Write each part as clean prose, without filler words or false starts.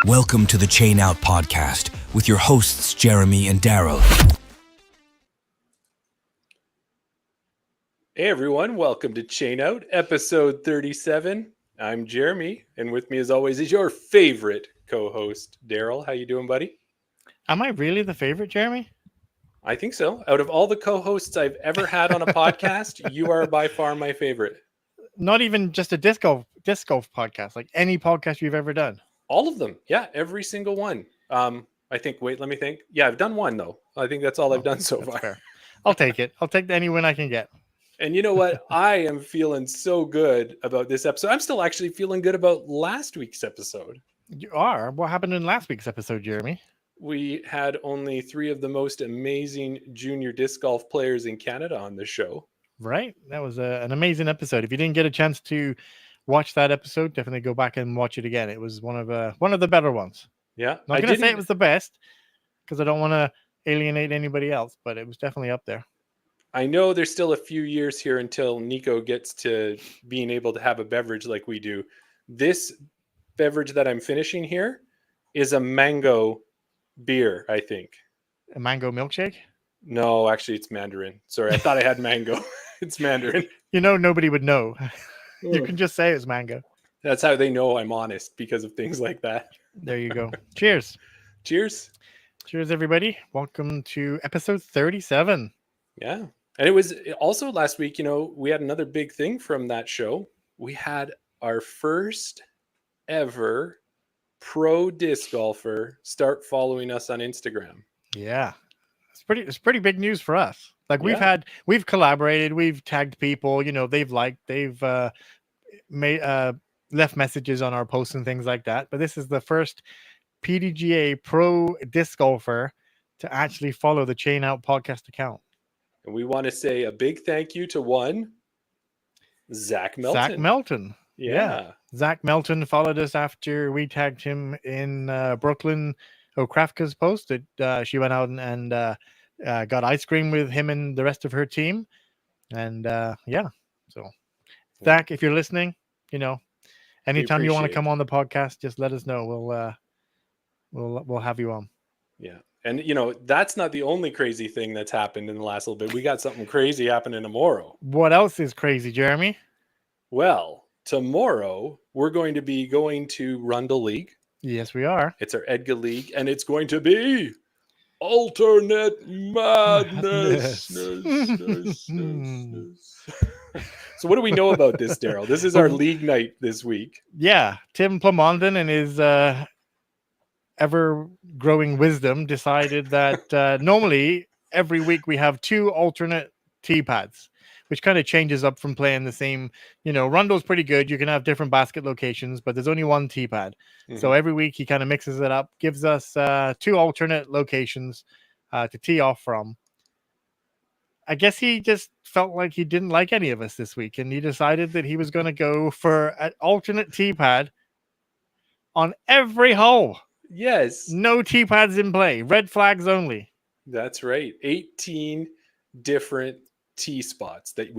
Welcome to the Chain Out podcast with your hosts, Jeremy and Daryl. Hey everyone, welcome to Chain Out, episode 37. I'm Jeremy, and with me as always is your favorite co-host, Daryl. How you doing, buddy? Am I really the favorite, Jeremy? I think so. Out of all the co-hosts I've ever had on a podcast, you are by far my favorite. Not even just a disc golf podcast, like any podcast you've ever done. All of them. Yeah, every single one. I think, wait, let me think. Yeah, I've done one though. I think that's all I've done so far. Fair. I'll take it. I'll take any win I can get. And you know what? I am feeling so good about this episode. I'm still actually feeling good about last week's episode. You are? What happened in last week's episode, Jeremy? We had only 3 of the most amazing junior disc golf players in Canada on the show. Right? That was an amazing episode. If you didn't get a chance to watch that episode, definitely go back and watch it again. It was one of the better ones. Yeah. Not going to say it was the best because I don't want to alienate anybody else, but it was definitely up there. I know there's still a few years here until Nico gets to being able to have a beverage like we do. This beverage that I'm finishing here is a mango beer, I think. A mango milkshake? No, actually it's Mandarin. Sorry, I thought I had mango. It's Mandarin. You know, nobody would know. You can just say it's mango. That's how they know I'm honest, because of things like that. There you go. Cheers. Cheers. Cheers, everybody. Welcome to episode 37. Yeah. And it was also last week, we had another big thing from that show. We had our first ever pro disc golfer start following us on Instagram. Yeah. It's pretty big news for us. Like Yeah. we've collaborated, we've tagged people, they've left messages on our posts and things like that. But this is the first PDGA pro disc golfer to actually follow the Chain Out podcast account. And we want to say a big thank you to one, Zach Melton. Zach Melton. Yeah. Zach Melton followed us after we tagged him in Brooklyn Okrafka's post. She went out and got ice cream with him and the rest of her team. And so Zach, if you're listening, anytime you want to come on the podcast, just let us know. We'll have you on. Yeah. And, that's not the only crazy thing that's happened in the last little bit. We got something crazy happening tomorrow. What else is crazy, Jeremy? Well, tomorrow we're going to be going to Rundle League. Yes, we are. It's our Edgar League, and it's going to be alternate madness. So what do we know about this, Daryl? This is our league night this week. Yeah. Tim Plamondon and his ever-growing wisdom decided that normally every week we have 2 alternate tee pads, which kind of changes up from playing the same. Rundle's pretty good. You can have different basket locations, but there's only 1 tee pad. Mm-hmm. So every week he kind of mixes it up, gives us 2 alternate locations to tee off from. I guess he just felt like he didn't like any of us this week, and he decided that he was going to go for an alternate tee pad on every hole. Yes. No tee pads in play. Red flags only. That's right. 18 different tee spots that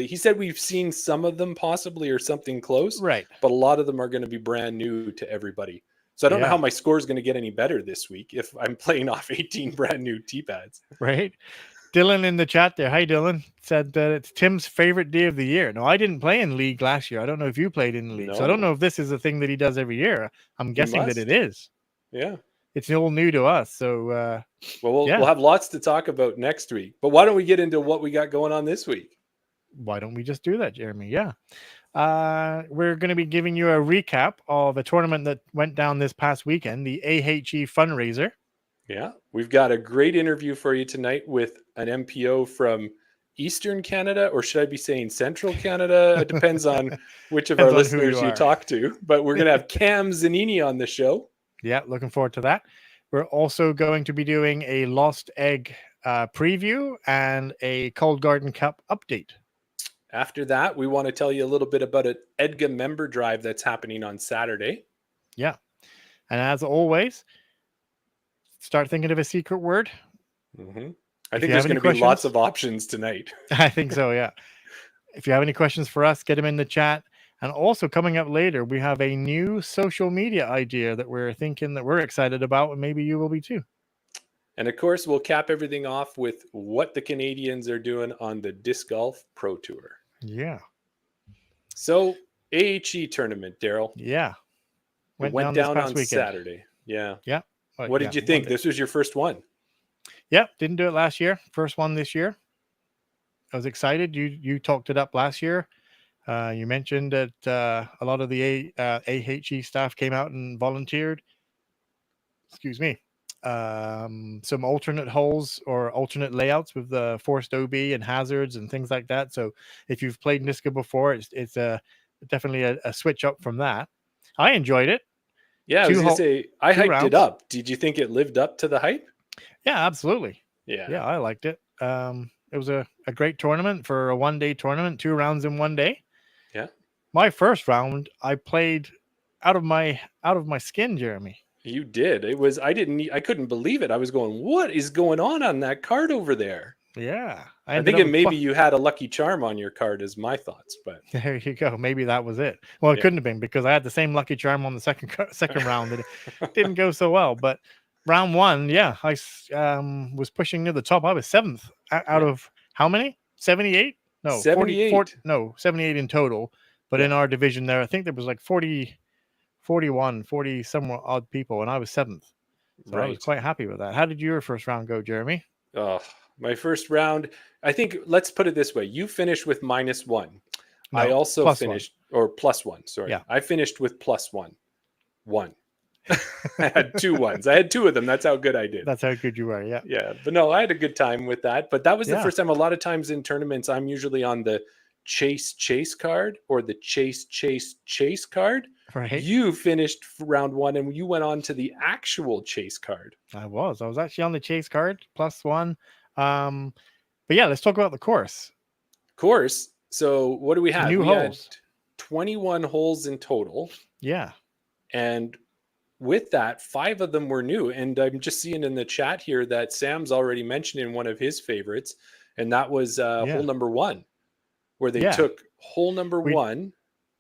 he said we've seen some of them possibly or something close. Right. But a lot of them are going to be brand new to everybody. So I don't know how my score is going to get any better this week if I'm playing off 18 brand new tee pads. Right. Dylan in the chat there. Hi, Dylan. Said that it's Tim's favorite day of the year. No, I didn't play in League last year. I don't know if you played in the League. No. So I don't know if this is a thing that he does every year. I'm guessing that it is. Yeah. It's all new to us. So, we'll have lots to talk about next week. But why don't we get into what we got going on this week? Why don't we just do that, Jeremy? Yeah. We're going to be giving you a recap of a tournament that went down this past weekend, the AHE fundraiser. Yeah. We've got a great interview for you tonight with an MPO from Eastern Canada, or should I be saying Central Canada? It depends on which of our listeners you talk to. But we're going to have Cam Zanini on the show. Yeah, looking forward to that. We're also going to be doing a Lost Egg preview and a Cold Garden Cup update. After that, we want to tell you a little bit about an Edga member drive that's happening on Saturday. Yeah. And as always, start thinking of a secret word. Mm-hmm. I think there's going to be lots of options tonight. I think so, yeah. If you have any questions for us, get them in the chat. And also coming up later, we have a new social media idea that we're thinking that we're excited about, and maybe you will be too. And of course, we'll cap everything off with what the Canadians are doing on the Disc Golf Pro Tour. Yeah. So, AHE tournament, Daryl. Yeah. It went this down past on weekend. Saturday. Yeah. Yeah. What did you think? This was your first one. Yeah. Didn't do it last year. First one this year. I was excited. You talked it up last year. You mentioned that a lot of the AHE staff came out and volunteered. Excuse me. Some alternate holes or alternate layouts with the forced OB and hazards and things like that. So if you've played Niska before, it's definitely a switch up from that. I enjoyed it. Yeah, I was going to say, I hyped it up. Did you think it lived up to the hype? Yeah, absolutely. Yeah, I liked it. It was a great tournament for a one-day tournament, 2 rounds in one day. Yeah. My first round, I played out of my skin, Jeremy. You did. It was, I couldn't believe it. I was going, what is going on that card over there? Yeah. I think maybe you had a lucky charm on your card is my thoughts, but there you go. Maybe that was it. Well, it couldn't have been because I had the same lucky charm on the second round and it didn't go so well. But round one, I was pushing near the top. I was 7th out of how many? 78? No, 78. 78 in total. But in our division there, I think there was like 41, 40 somewhat odd people, and I was 7th. So I was quite happy with that. How did your first round go, Jeremy? Oh, my first round, I think, let's put it this way. You finished with -1. No, I also finished, or +1, sorry. Yeah. I finished with +1. I had 2 ones. I had 2 of them. That's how good I did. That's how good you were, yeah. Yeah, but no, I had a good time with that. But that was the first time. A lot of times in tournaments, I'm usually on the chase card or the chase card. Right. You finished round 1 and you went on to the actual chase card. I was actually on the chase card +1. But yeah, let's talk about the course. So what do we have? New holes. Had 21 holes in total. Yeah. And with that, 5 of them were new. And I'm just seeing in the chat here that Sam's already mentioned in one of his favorites, and that was hole number 1, where they took hole number 1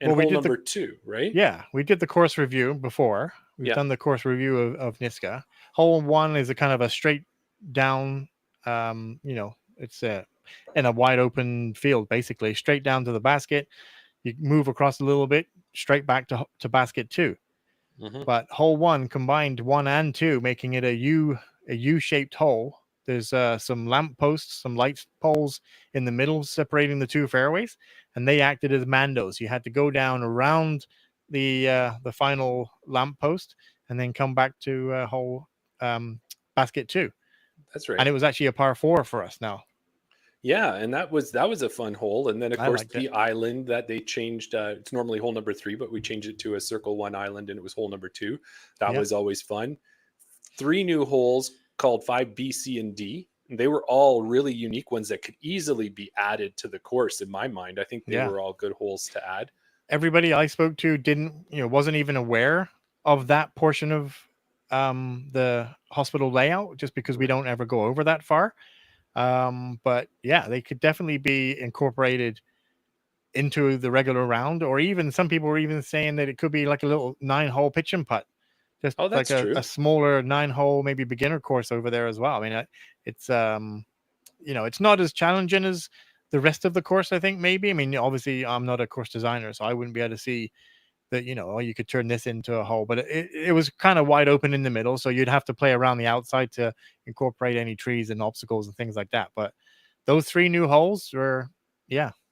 and hole number 2, right? Yeah, we did the course review before. We've done the course review of Niska. Hole 1 is a kind of a straight down, it's in a wide open field, basically, straight down to the basket. You move across a little bit, straight back to basket 2. Mm-hmm. But hole 1 combined 1 and 2, making it a U-shaped hole. There's some lamp posts, some light poles in the middle separating the 2 fairways, and they acted as mandos. You had to go down around the final lamp post and then come back to hole basket 2. That's right. And it was actually a par 4 for us now. Yeah, and that was a fun hole. And then of course the island that they changed. It's normally hole number 3, but we changed it to a circle 1 island, and it was hole number 2. That was always fun. 3 new holes called 5, B, C, and D. And they were all really unique ones that could easily be added to the course. In my mind, I think they were all good holes to add. Everybody I spoke to wasn't even aware of that portion of the hospital layout, just because we don't ever go over that far. But yeah, they could definitely be incorporated into the regular round, or even some people were even saying that it could be like a little 9-hole pitch and putt, just like a smaller 9-hole, maybe beginner course over there as well. I mean, it's it's not as challenging as the rest of the course, I think. Maybe, I mean, obviously I'm not a course designer, so I wouldn't be able to see that, you could turn this into a hole, but it was kind of wide open in the middle, so you'd have to play around the outside to incorporate any trees and obstacles and things like that. But those 3 new holes were,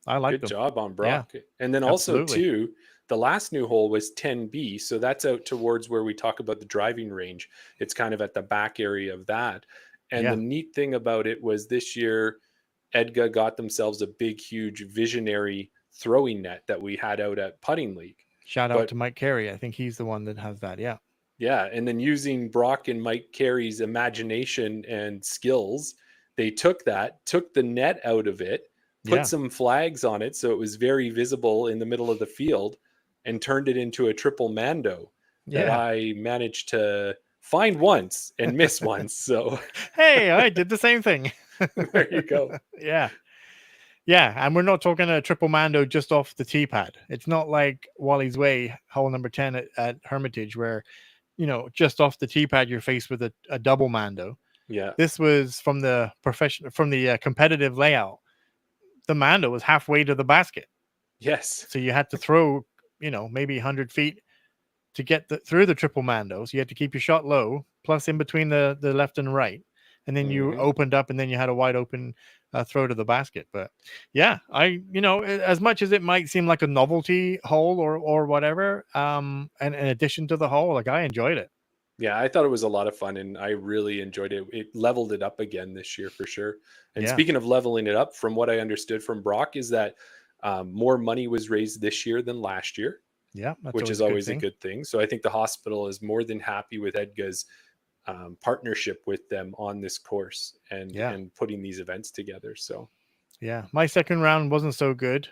I like them. Good job on Brock. Yeah, and then also too, the last new hole was 10B, so that's out towards where we talk about the driving range. It's kind of at the back area of that. And the neat thing about it was this year, Edga got themselves a big, huge visionary throwing net that we had out at Putting League. Shout out to Mike Carey. I think he's the one that has that. Yeah. Yeah. And then using Brock and Mike Carey's imagination and skills, they took the net out of it, put some flags on it so it was very visible in the middle of the field, and turned it into a triple mando that I managed to find once and miss once. So hey, I did the same thing. There you go. Yeah. Yeah, and we're not talking a triple mando just off the tee pad. It's not like Wally's Way, hole number 10 at Hermitage, where, just off the tee pad, you're faced with a double mando. Yeah. This was from the competitive layout. The mando was halfway to the basket. Yes. So you had to throw, maybe 100 feet to get through the triple mando. So you had to keep your shot low, plus in between the left and right. And then you opened up, and then you had a wide open throw to the basket. But yeah, as much as it might seem like a novelty hole or whatever, and in addition to the hole, like, I enjoyed it. Yeah, I thought it was a lot of fun, and I really enjoyed it. It leveled it up again this year for sure. And Yeah. speaking of leveling it up, from what I understood from Brock, is that more money was raised this year than last year. Yeah, that's which is always a good thing. So I think the hospital is more than happy with Edga's partnership with them on this course and putting these events together. So yeah, my second round wasn't so good.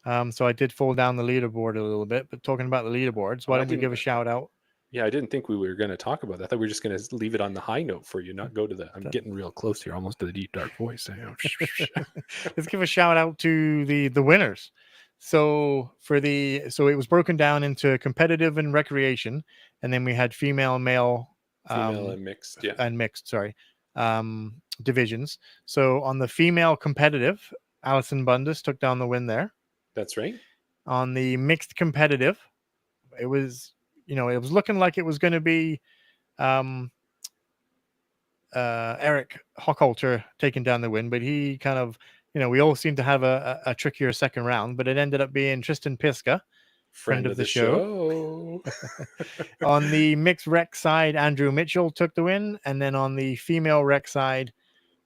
So I did fall down the leaderboard a little bit. But talking about the leaderboards, why don't we give a shout out? Yeah, I didn't think we were going to talk about that. I thought we were just going to leave it on the high note for you, not go to the. I'm getting real close here, almost to the deep dark voice. Let's give a shout out to the winners. So it was broken down into competitive and recreation, and then we had female, male, and mixed, divisions. So on the female competitive, Alison Bundes took down the win there. That's right. On the mixed competitive, it was looking like it was going to be Eric Hochhalter taking down the win, but he kind of, we all seem to have a trickier second round, but it ended up being Tristan Piska, friend of the show. On the mixed rec side, Andrew Mitchell took the win, and then on the female rec side,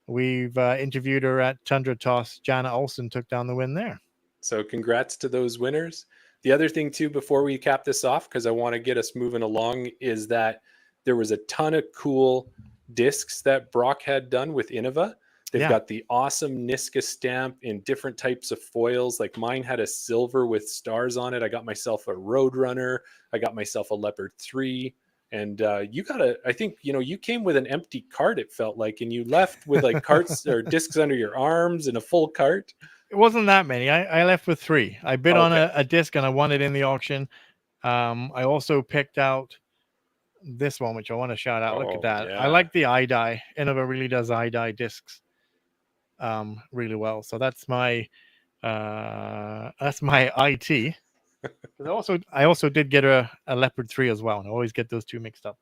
we've interviewed her at Tundra Toss. Jana Olsen took down the win there. So congrats to those winners. The other thing too, before we cap this off, because I want to get us moving along, is that there was a ton of cool discs that Brock had done with Innova. They've got the awesome Niska stamp in different types of foils. Like mine had a silver with stars on it. I got myself a Roadrunner. I got myself a Leopard 3. And you got I think, you came with an empty cart, it felt like, and you left with like carts or discs under your arms and a full cart. It wasn't that many. I left with 3. I bid on a disc and I won it in the auction. I also picked out this one, which I want to shout out. Look at that. Yeah. I like the iDye. Innova really does iDye discs really well. So that's my IT. I also did get a Leopard 3 as well, and I always get those two mixed up.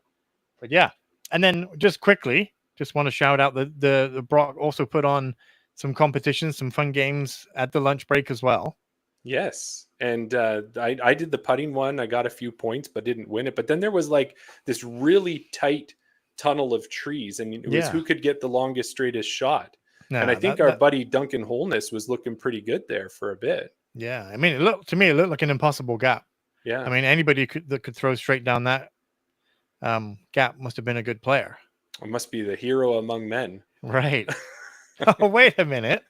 But yeah. And then just quickly, just want to shout out the Brock also put on some competitions, some fun games at the lunch break as well. Yes. And I did the putting one. I got a few points, but didn't win it. But then there was like this really tight tunnel of trees, and it was who could get the longest, straightest shot. No, and I think our buddy Duncan Holness was looking pretty good there for a bit. Yeah. I mean, it looked like an impossible gap. Yeah. I mean, anybody that could throw straight down that gap must have been a good player. It must be the hero among men. Right. Oh, wait a minute.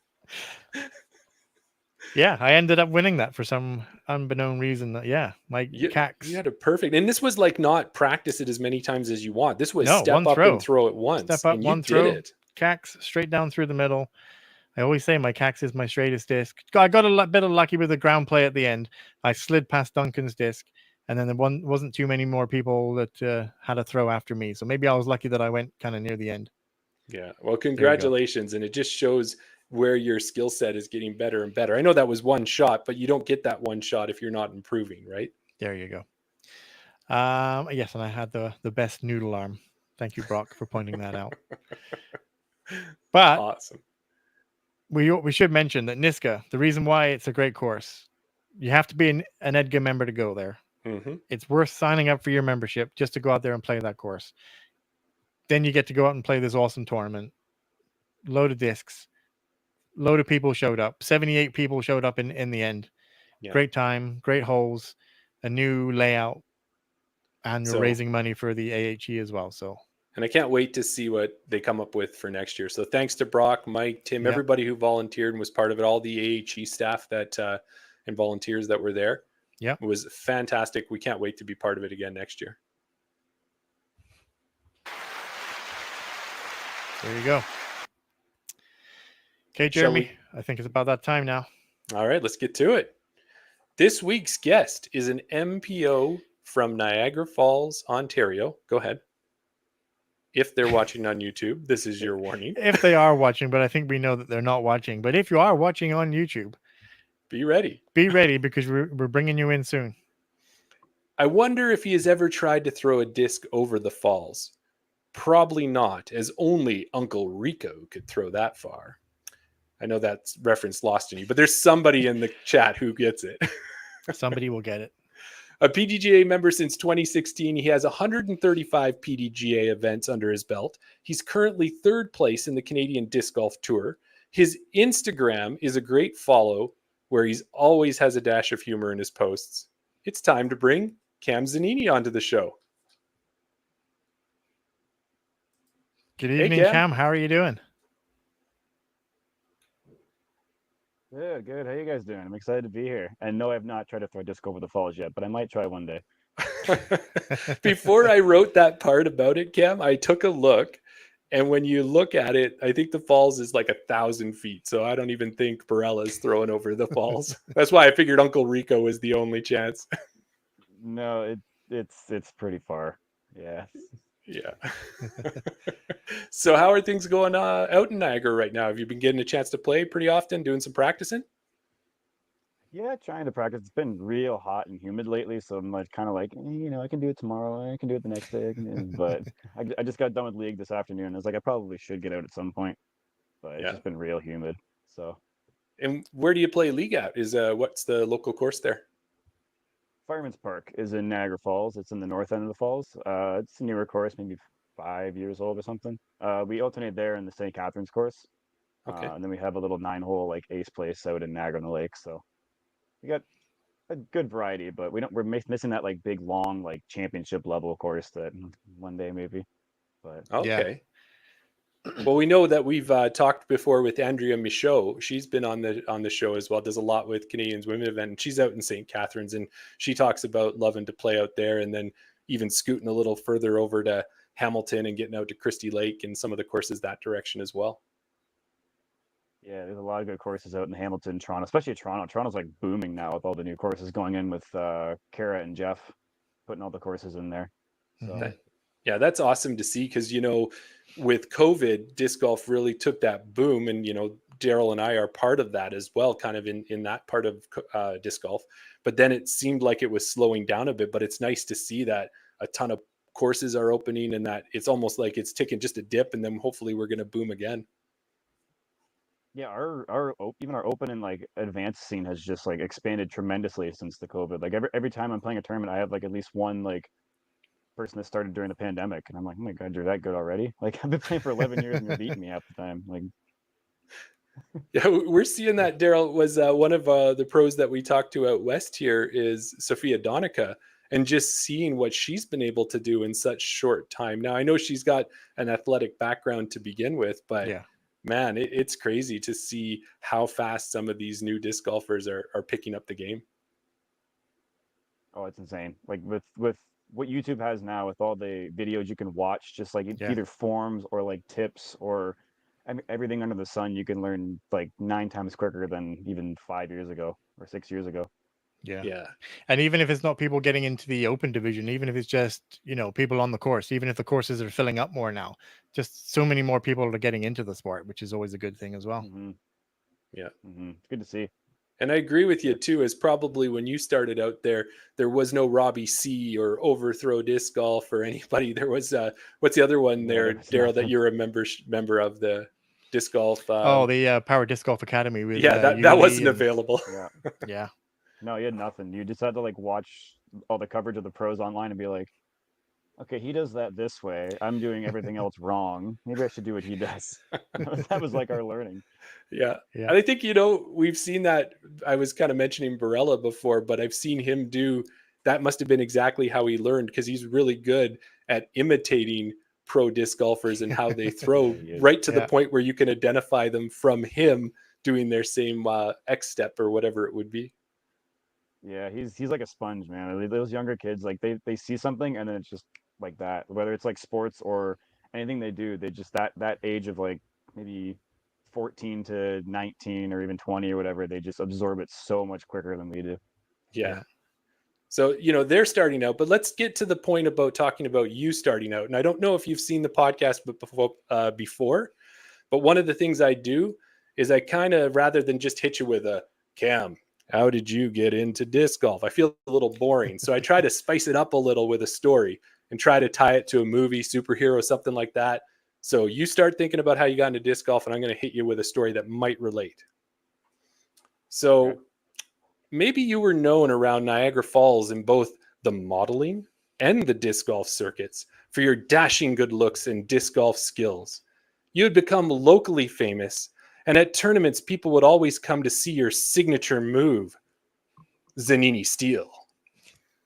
Yeah, I ended up winning that for some unbeknown reason. Cax. You had a perfect, and this was like not practice it as many times as you want. This was step up and throw it once. Step up, one throw. Did it. Cax straight down through the middle. I always say my Cax is my straightest disc. I got a bit of lucky with the ground play at the end. I slid past Duncan's disc, and then there wasn't too many more people that had a throw after me. So maybe I was lucky that I went kind of near the end. Yeah. Well, congratulations. And it just shows where your skill set is getting better and better. I know that was one shot, but you don't get that one shot if you're not improving, right? There you go. Yes, and I had the best noodle arm. Thank you, Brock, for pointing that out. But awesome. We should mention that Niska, the reason why it's a great course, you have to be an Edgar member to go there. Mm-hmm. It's worth signing up for your membership just to go out there and play that course. Then you get to go out and play this awesome tournament. Load of discs. Load of people showed up. 78 people showed up in the end. Yeah. Great time, great holes, a new layout, and we're raising money for the AHE as well. And I can't wait to see what they come up with for next year. So thanks to Brock, Mike, Tim, everybody who volunteered and was part of it, all the AHE staff that and volunteers that were there. Yeah, it was fantastic. We can't wait to be part of it again next year. There you go. Okay, Jeremy, I think it's about that time now. All right, let's get to it. This week's guest is an MPO from Niagara Falls, Ontario. Go ahead. If they're watching on YouTube, this is your warning. If they are watching, but I think we know that they're not watching. But if you are watching on YouTube, be ready. Be ready because we're bringing you in soon. I wonder if he has ever tried to throw a disc over the falls. Probably not, as only Uncle Rico could throw that far. I know that's reference lost in you, but there's somebody in the chat who gets it. Somebody will get it. A PDGA member since 2016, he has 135 PDGA events under his belt. He's currently third place in the Canadian Disc Golf Tour. His Instagram is a great follow, where he's always has a dash of humor in his posts. It's time to bring Cam Zanini onto the show. Good evening, hey, Cam. How are you doing? Good. How you guys doing? I'm excited to be here. And no, I've not tried to throw a disc over the falls yet, but I might try one day. Before I wrote that part about it, Cam, I took a look. And when you look at it, I think the falls is like 1,000 feet. So I don't even think Barella's throwing over the falls. That's why I figured Uncle Rico was the only chance. No, it's pretty far. Yeah. Yeah. So how are things going out in Niagara right now? Have you been getting a chance to play pretty often, doing some practicing? Yeah, trying to practice. It's been real hot and humid lately, so I'm like kind of like, I can do it tomorrow. I can do it the next day. But I just got done with league this afternoon. I was like, I probably should get out at some point, but it's just been real humid. So. And where do you play league at? Is what's the local course there? Fireman's Park is in Niagara Falls. It's in the north end of the falls. It's a newer course, maybe 5 years old or something. We alternate there in the St. Catharines course. Okay. And then we have a little 9-hole like ace place out in Niagara on the Lake. So we got a good variety, but we're missing that like big long like championship level course that one day maybe. But okay. Yeah. Well, we know that we've talked before with Andrea Michaud. She's been on the show as well. Does a lot with Canadians Women event. And she's out in St. Catharines, and she talks about loving to play out there, and then even scooting a little further over to Hamilton and getting out to Christie Lake and some of the courses that direction as well. Yeah, there's a lot of good courses out in Hamilton, Toronto, especially Toronto. Toronto's like booming now with all the new courses going in with Kara and Jeff putting all the courses in there. So. Yeah, that's awesome to see because, with COVID, disc golf really took that boom. And, Daryl and I are part of that as well, kind of in that part of disc golf. But then it seemed like it was slowing down a bit. But it's nice to see that a ton of courses are opening and that it's almost like it's taking just a dip and then hopefully we're going to boom again. Yeah, our even our open and like advanced scene has just like expanded tremendously since the COVID. Like every time I'm playing a tournament, I have like at least one like person that started during the pandemic, and I'm like, oh my god, you're that good already? Like I've been playing for 11 years and you're beating me half the time. Like, yeah, we're seeing that. Daryl was one of the pros that we talked to out west here is Sophia Donica, and just seeing what she's been able to do in such short time. Now I know she's got an athletic background to begin with, but yeah. Man, it's crazy to see how fast some of these new disc golfers are picking up the game. Oh, it's insane. Like with what YouTube has now, with all the videos you can watch, just like either forms or like tips or everything under the sun, you can learn like 9 times quicker than even 5 years ago or 6 years ago. Yeah. And even if it's not people getting into the open division, even if it's just, people on the course, even if the courses are filling up more now, just so many more people are getting into the sport, which is always a good thing as well. Mm-hmm. Yeah. Mm-hmm. It's good to see. And I agree with you too, is probably when you started out there was no Robbie C or Overthrow Disc Golf or anybody. There was, what's the other one there, Daryl, that you're a member of the disc golf? The Power Disc Golf Academy. With, that wasn't available. Yeah. No, you had nothing. You just had to like watch all the coverage of the pros online and be like, okay, he does that this way. I'm doing everything else wrong. Maybe I should do what he does. That was like our learning. Yeah. And I think, we've seen that. I was kind of mentioning Barella before, but I've seen him do that. Must have been exactly how he learned, because he's really good at imitating pro disc golfers and how they throw right to the point where you can identify them from him doing their same X step or whatever it would be. Yeah, he's like a sponge, man. Those younger kids, like they see something and then it's just like that. Whether it's like sports or anything they do, they just that age of like maybe 14 to 19 or even 20 or whatever, they just absorb it so much quicker than we do. Yeah. So, they're starting out, but let's get to the point about talking about you starting out. And I don't know if you've seen the podcast before, but one of the things I do is I kind of, rather than just hit you with a Cam, how did you get into disc golf? I feel a little boring. So I try to spice it up a little with a story and try to tie it to a movie, superhero, something like that. So you start thinking about how you got into disc golf, and I'm going to hit you with a story that might relate. So Okay. maybe you were known around Niagara Falls in both the modeling and the disc golf circuits for your dashing good looks and disc golf skills. You had become locally famous, and at tournaments, people would always come to see your signature move, Zanini Steel.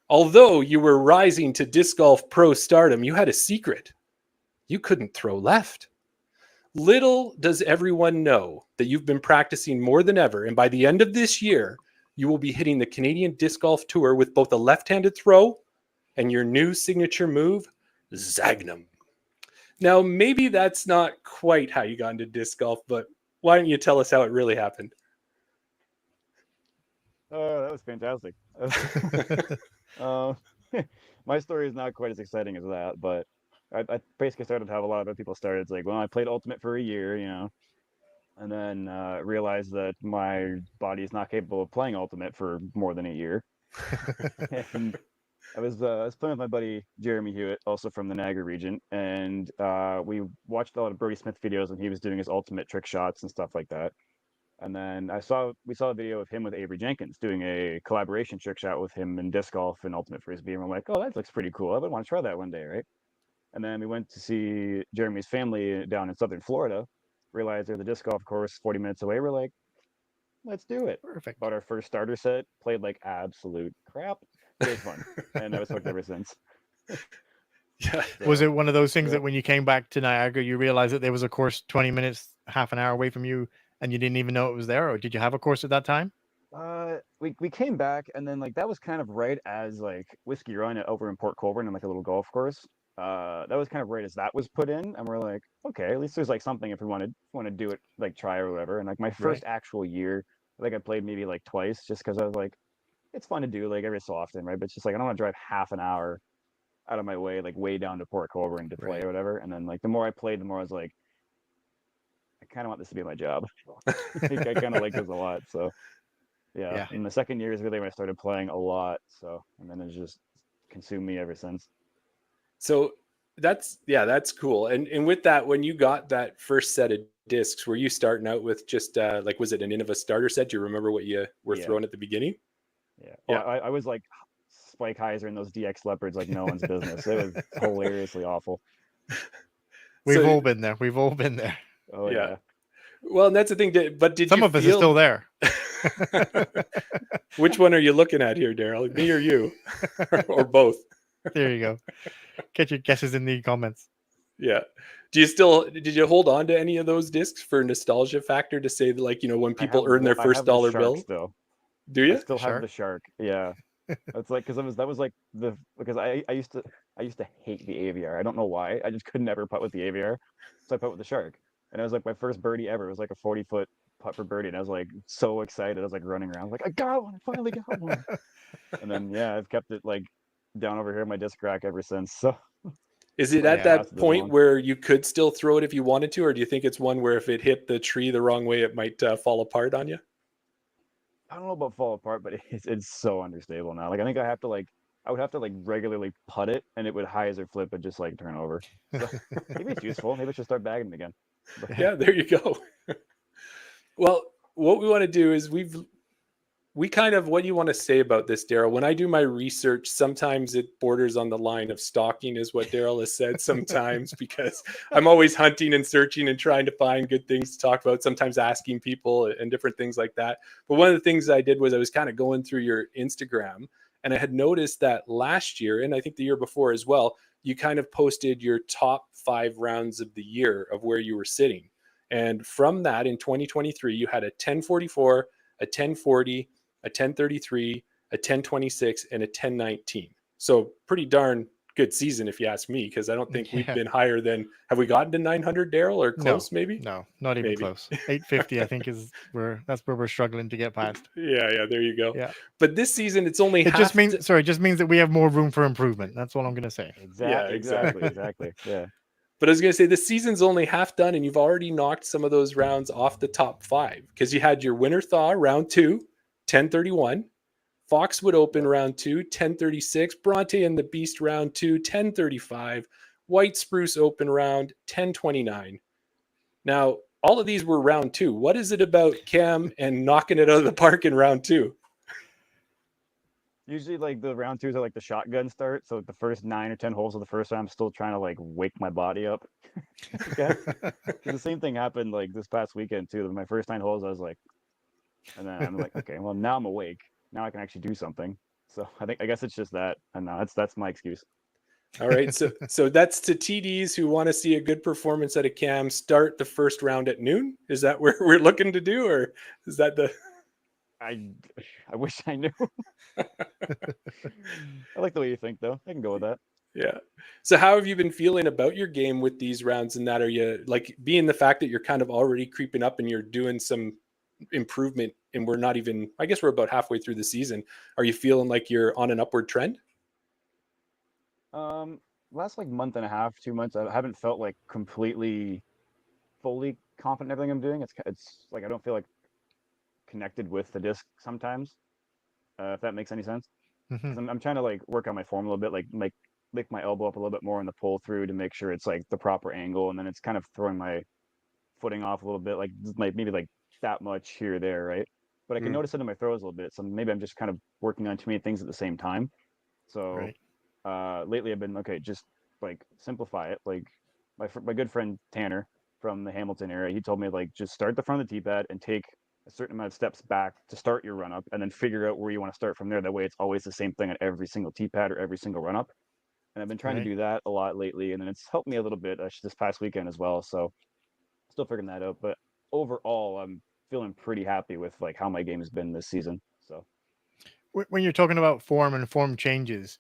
Although you were rising to disc golf pro stardom, you had a secret. You couldn't throw left. Little does everyone know that you've been practicing more than ever, and by the end of this year, you will be hitting the Canadian Disc Golf Tour with both a left-handed throw and your new signature move, Zagnum. Now, maybe that's not quite how you got into disc golf, but why don't you tell us how it really happened? Oh, that was fantastic. Uh, my story is not quite as exciting as that, but I basically started how a lot of other people started. It's like, well, I played Ultimate for a year, and then realized that my body is not capable of playing Ultimate for more than a year. And I was playing with my buddy Jeremy Hewitt, also from the Niagara region, and we watched a lot of Brody Smith videos when he was doing his Ultimate trick shots and stuff like that. And then we saw a video of him with Avery Jenkins doing a collaboration trick shot with him in disc golf and Ultimate Frisbee, and we're like, oh, that looks pretty cool. I would want to try that one day, right? And then we went to see Jeremy's family down in Southern Florida, realized there's a disc golf course 40 minutes away. We're like, let's do it. Perfect. Bought our first starter set, played like absolute crap. It was fun. And I was hooked ever since. Yeah. Was it one of those things yeah. that when you came back to Niagara, you realized that there was a course 20 minutes, half an hour away from you, and you didn't even know it was there? Or did you have a course at that time? We came back, and then like that was kind of right as like Whiskey Run over in Port Colborne and like a little golf course. That was kind of right as that was put in, and we're like, okay, at least there's like something if we want to do it, like try or whatever. And like my first actual year, I think I played maybe like twice, just because I was like, it's fun to do like every so often, right? But it's just like I don't want to drive half an hour out of my way, like way down to Port Colborne to play or whatever. And then like the more I played, the more I was like, I kind of want this to be my job. I kind of like this a lot, so. Yeah. And the second year is really when I started playing a lot. So, and then it's just consumed me ever since. So that's cool. And with that, when you got that first set of discs, were you starting out with just like, was it an Innova starter set? Do you remember what you were throwing at the beginning? Yeah. Well, I was like Spike Heiser and those DX Leopards like no one's business. It was hilariously awful. We've all been there. We've all been there. Oh yeah. Well, and that's the thing. But did some of us are still there? Which one are you looking at here, Daryl? Me or you, or both? There you go. Get your guesses in the comments. Yeah. Did you hold on to any of those discs for nostalgia factor to say that, like, when people earn their first dollar bill? Still. Do you? I still have the shark. Yeah. It's like because I used to hate the AVR. I don't know why. I just could never putt with the AVR, so I putt with the shark. And it was like my first birdie ever. It was like a 40-foot putt for birdie, and I was like so excited. I was like running around, like I got one. I finally got one. And then I've kept it like down over here in my disc rack ever since. So, is it at that point where you could still throw it if you wanted to, or do you think it's one where if it hit the tree the wrong way, it might fall apart on you? I don't know about fall apart, but it's so unstable now. Like I think I would have to like regularly putt it, and it would hyzer flip and just like turn over. So, maybe it's useful. Maybe I should start bagging it again. But, yeah, there you go. Well, what we want to do is we kind of, what do you want to say about this, Daryl? When I do my research, sometimes it borders on the line of stalking, is what Daryl has said sometimes, because I'm always hunting and searching and trying to find good things to talk about, sometimes asking people and different things like that. But one of the things I did was I was kind of going through your Instagram, and I had noticed that last year, and I think the year before as well, you kind of posted your top 5 rounds of the year of where you were sitting. And from that, in 2023, you had a 1044, a 1040, a 1033, a 1026, and a 1019. So pretty darn good season, if you ask me, because I don't think we've been higher than. Have we gotten to 900, Daryl, or close? Maybe. No, not even close. 850, I think, that's where we're struggling to get past. Yeah. There you go. Yeah. But this season, it's only it just means that we have more room for improvement. That's all I'm going to say. Exactly. Yeah. But I was going to say, the season's only half done, and you've already knocked some of those rounds off the top 5, because you had your Winter Thaw round 2, 1031. Foxwood Open round 2, 1036. Bronte and the Beast round 2, 1035. White Spruce Open round, 1029. Now, all of these were round 2. What is it about Cam and knocking it out of the park in round 2? Usually, like, the round 2s are like the shotgun start. So the first 9 or 10 holes of the first round, I'm still trying to like wake my body up. The same thing happened like this past weekend too. My first 9 holes, I was like, and then I'm like, okay, well, now I'm awake. Now I can actually do something. So I guess it's just that, and that's my excuse. All right, so that's to TDs who want to see a good performance out of Cam. Start the first round at noon. Is that where we're looking to do, or is that the? I wish I knew. I like the way you think, though. I can go with that. Yeah. So how have you been feeling about your game with these rounds? And that, are you like, being the fact that you're kind of already creeping up and you're doing some improvement, and we're not even, I guess we're about halfway through the season. Are you feeling like you're on an upward trend? Last like month and a half, 2 months, I haven't felt like completely fully confident in everything I'm doing. It's like I don't feel like connected with the disc sometimes, if that makes any sense. I'm trying to like work on my form a little bit, like lick my elbow up a little bit more in the pull through to make sure it's like the proper angle, and then it's kind of throwing my footing off a little bit, like maybe like that much here or there, right? But I can notice it in my throws a little bit, so maybe I'm just kind of working on too many things at the same time. So lately I've been just like simplify it. Like my good friend Tanner from the Hamilton area, he told me like just start the front of the tee pad and take a certain amount of steps back to start your run up, and then figure out where you want to start from there. That way it's always the same thing on every single tee pad or every single run up. And I've been trying to do that a lot lately, and then it's helped me a little bit this past weekend as well. So still figuring that out, but overall I'm feeling pretty happy with like how my game has been this season. So when you're talking about form and form changes,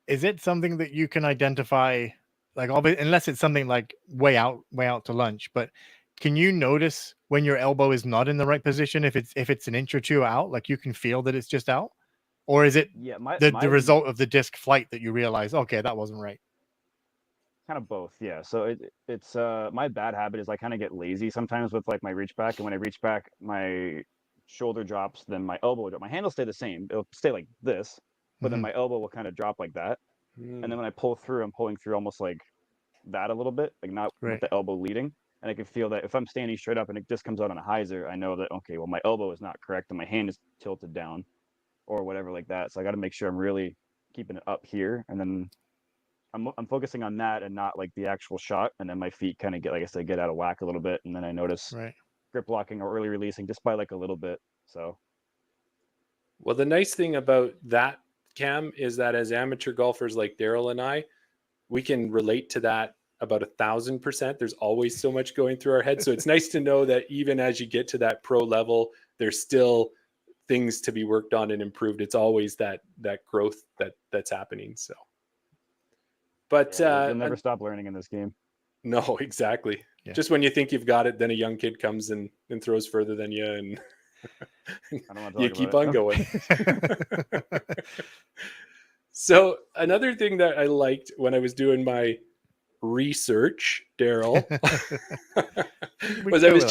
is it something that you can identify, like, unless it's something like way out to lunch, but can you notice when your elbow is not in the right position, if it's an inch or two out, like you can feel that it's just out? Or is it the result of the disc flight that you realize, okay, that wasn't right? Kind of both, yeah. So it's my bad habit is I kind of get lazy sometimes with like my reach back, and when I reach back, my shoulder drops, then my elbow will drop. My hand will stay the same; it'll stay like this, but then my elbow will kind of drop like that. And then when I pull through, I'm pulling through almost like that a little bit, like not with the elbow leading. And I can feel that if I'm standing straight up and it just comes out on a hyzer, I know that okay, well my elbow is not correct and my hand is tilted down, or whatever like that. So I got to make sure I'm really keeping it up here, and then I'm focusing on that and not like the actual shot. And then my feet kind of get, like I said, get out of whack a little bit, and then I notice grip locking or early releasing just by like a little bit. So, well, the nice thing about that, Cam, is that as amateur golfers like Daryl and I, we can relate to that about 1,000%. There's always so much going through our head. So it's nice to know that even as you get to that pro level, there's still things to be worked on and improved. It's always that growth that's happening. So, but you'll never stop learning in this game. No, exactly. Yeah. Just when you think you've got it, then a young kid comes and throws further than you, and you keep on going. So another thing that I liked when I was doing my research, Daryl, was I was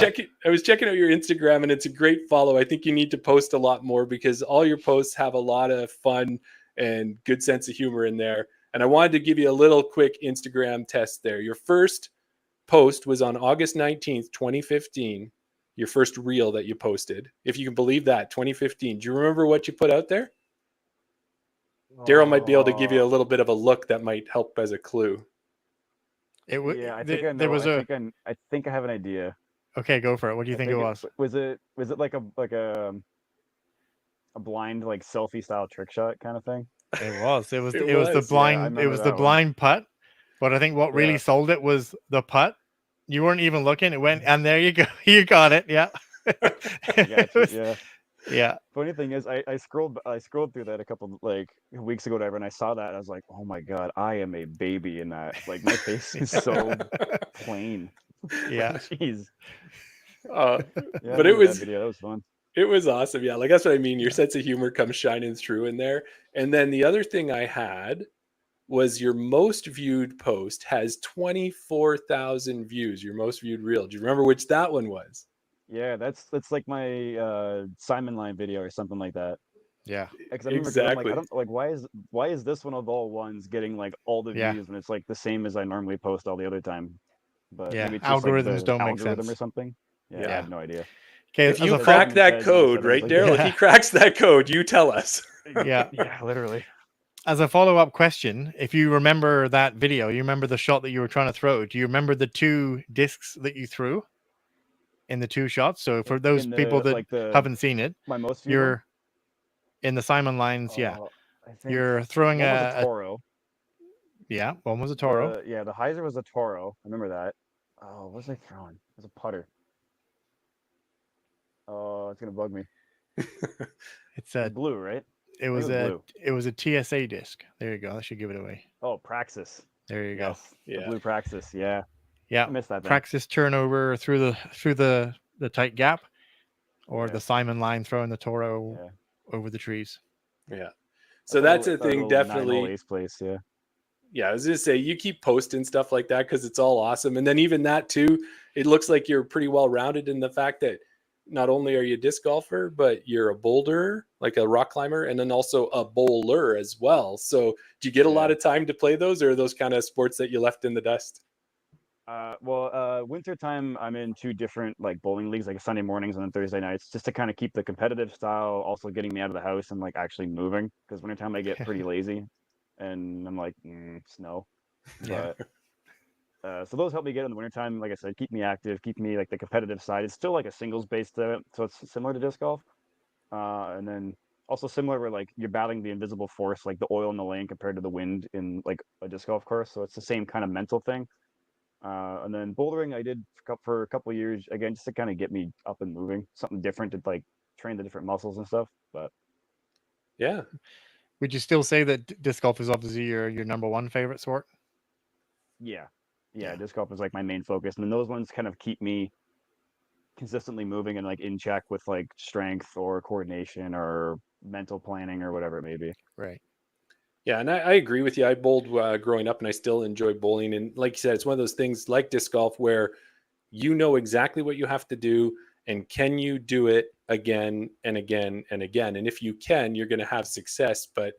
checking out your Instagram, and it's a great follow. I think you need to post a lot more, because all your posts have a lot of fun and good sense of humor in there. And I wanted to give you a little quick Instagram test there. Your first post was on August 19th, 2015. Your first reel that you posted, if you can believe that, 2015. Do you remember what you put out there? Daryl might be able to give you a little bit of a look that might help as a clue. I think I know. I think I have an idea. Okay, go for it. What do you think it was? Was it like a blind like selfie style trick shot kind of thing? It was the blind. It was the blind putt. But I think what really sold it was the putt. You weren't even looking. It went, and there you go. You got it. Yeah. Yeah. Funny thing is, I scrolled through that a couple like weeks ago, whatever, and I saw that, and I was like, oh my god, I am a baby in that. Like my face is so plain. Yeah. Jeez. Uh, Yeah, I but it remember that was video. That was fun. awesome. Yeah, like that's what I mean. Your sense of humor comes shining through in there. And then the other thing I had was your most viewed post has 24,000 views. Your most viewed reel. Do you remember which that one was? Yeah, that's like my Simon Line video or something like that. Yeah. Because I remember, because I'm like, I Exactly. don't like why is this one of all ones getting like all the Yeah. views when it's like the same as I normally post all the other time. But Yeah. maybe it's just like Algorithms the don't make algorithm or sense. something. Yeah, I Yeah. have no idea. Okay. If As you a crack follow, that code, right, like, Daryl? If Yeah. he cracks that code, you tell us. Yeah. yeah, literally. As a follow-up question, if you remember that video, you remember the shot that you were trying to throw. Do you remember the 2 discs that you threw in the 2 shots? So for those In people the that like the haven't seen it, my most viewed one. you're in the Simon lines. Yeah. I think You're throwing one was a a Toro. yeah. One was a Toro. The hyzer was a Toro. I remember that. Oh, what was I throwing? It was a putter. Oh, it's gonna bug me. It's a It's blue, right? it I think was it was a blue. it was a TSA disc. There you go. That should give it away. Oh, Praxis. There you go. Yes, the Yeah. blue Praxis. Yeah, Yeah. I missed that thing. Praxis turnover through the tight gap, or Yeah. the Simon line throwing the Toro Yeah. over the trees. Yeah. So that's a thing, definitely. Ace place, yeah. Yeah, I was gonna say you keep posting stuff like that because it's all awesome. And then even that too, it looks like you're pretty well rounded in the fact that not only are you a disc golfer, but you're a boulderer, like a rock climber, and then also a bowler as well. So do you get a lot of time to play those, or are those kind of sports that you left in the dust? Winter time, I'm in 2 different like bowling leagues, like Sunday mornings and then Thursday nights, just to kind of keep the competitive style, also getting me out of the house and like actually moving. Because wintertime I get pretty lazy, and I'm like, snow. Yeah. But so those help me get in the wintertime. Like I said, keep me active, keep me like the competitive side. It's still like a singles based, so it's similar to disc golf. And then also similar where like you're battling the invisible force, like the oil in the lane compared to the wind in like a disc golf course. So it's the same kind of mental thing. And then bouldering I did for a couple of years, again, just to kind of get me up and moving, something different to like train the different muscles and stuff. But Yeah. Would you still say that disc golf is obviously your number 1 favorite sport? yeah, Yeah. disc golf is like my main focus. And then those ones kind of keep me consistently moving and like in check with like strength or coordination or mental planning or whatever it may be. Right. Yeah, and I agree with you. I bowled growing up, and I still enjoy bowling. And like you said, it's one of those things like disc golf where you know exactly what you have to do, and can you do it again and again and again? And if you can, you're going to have success. But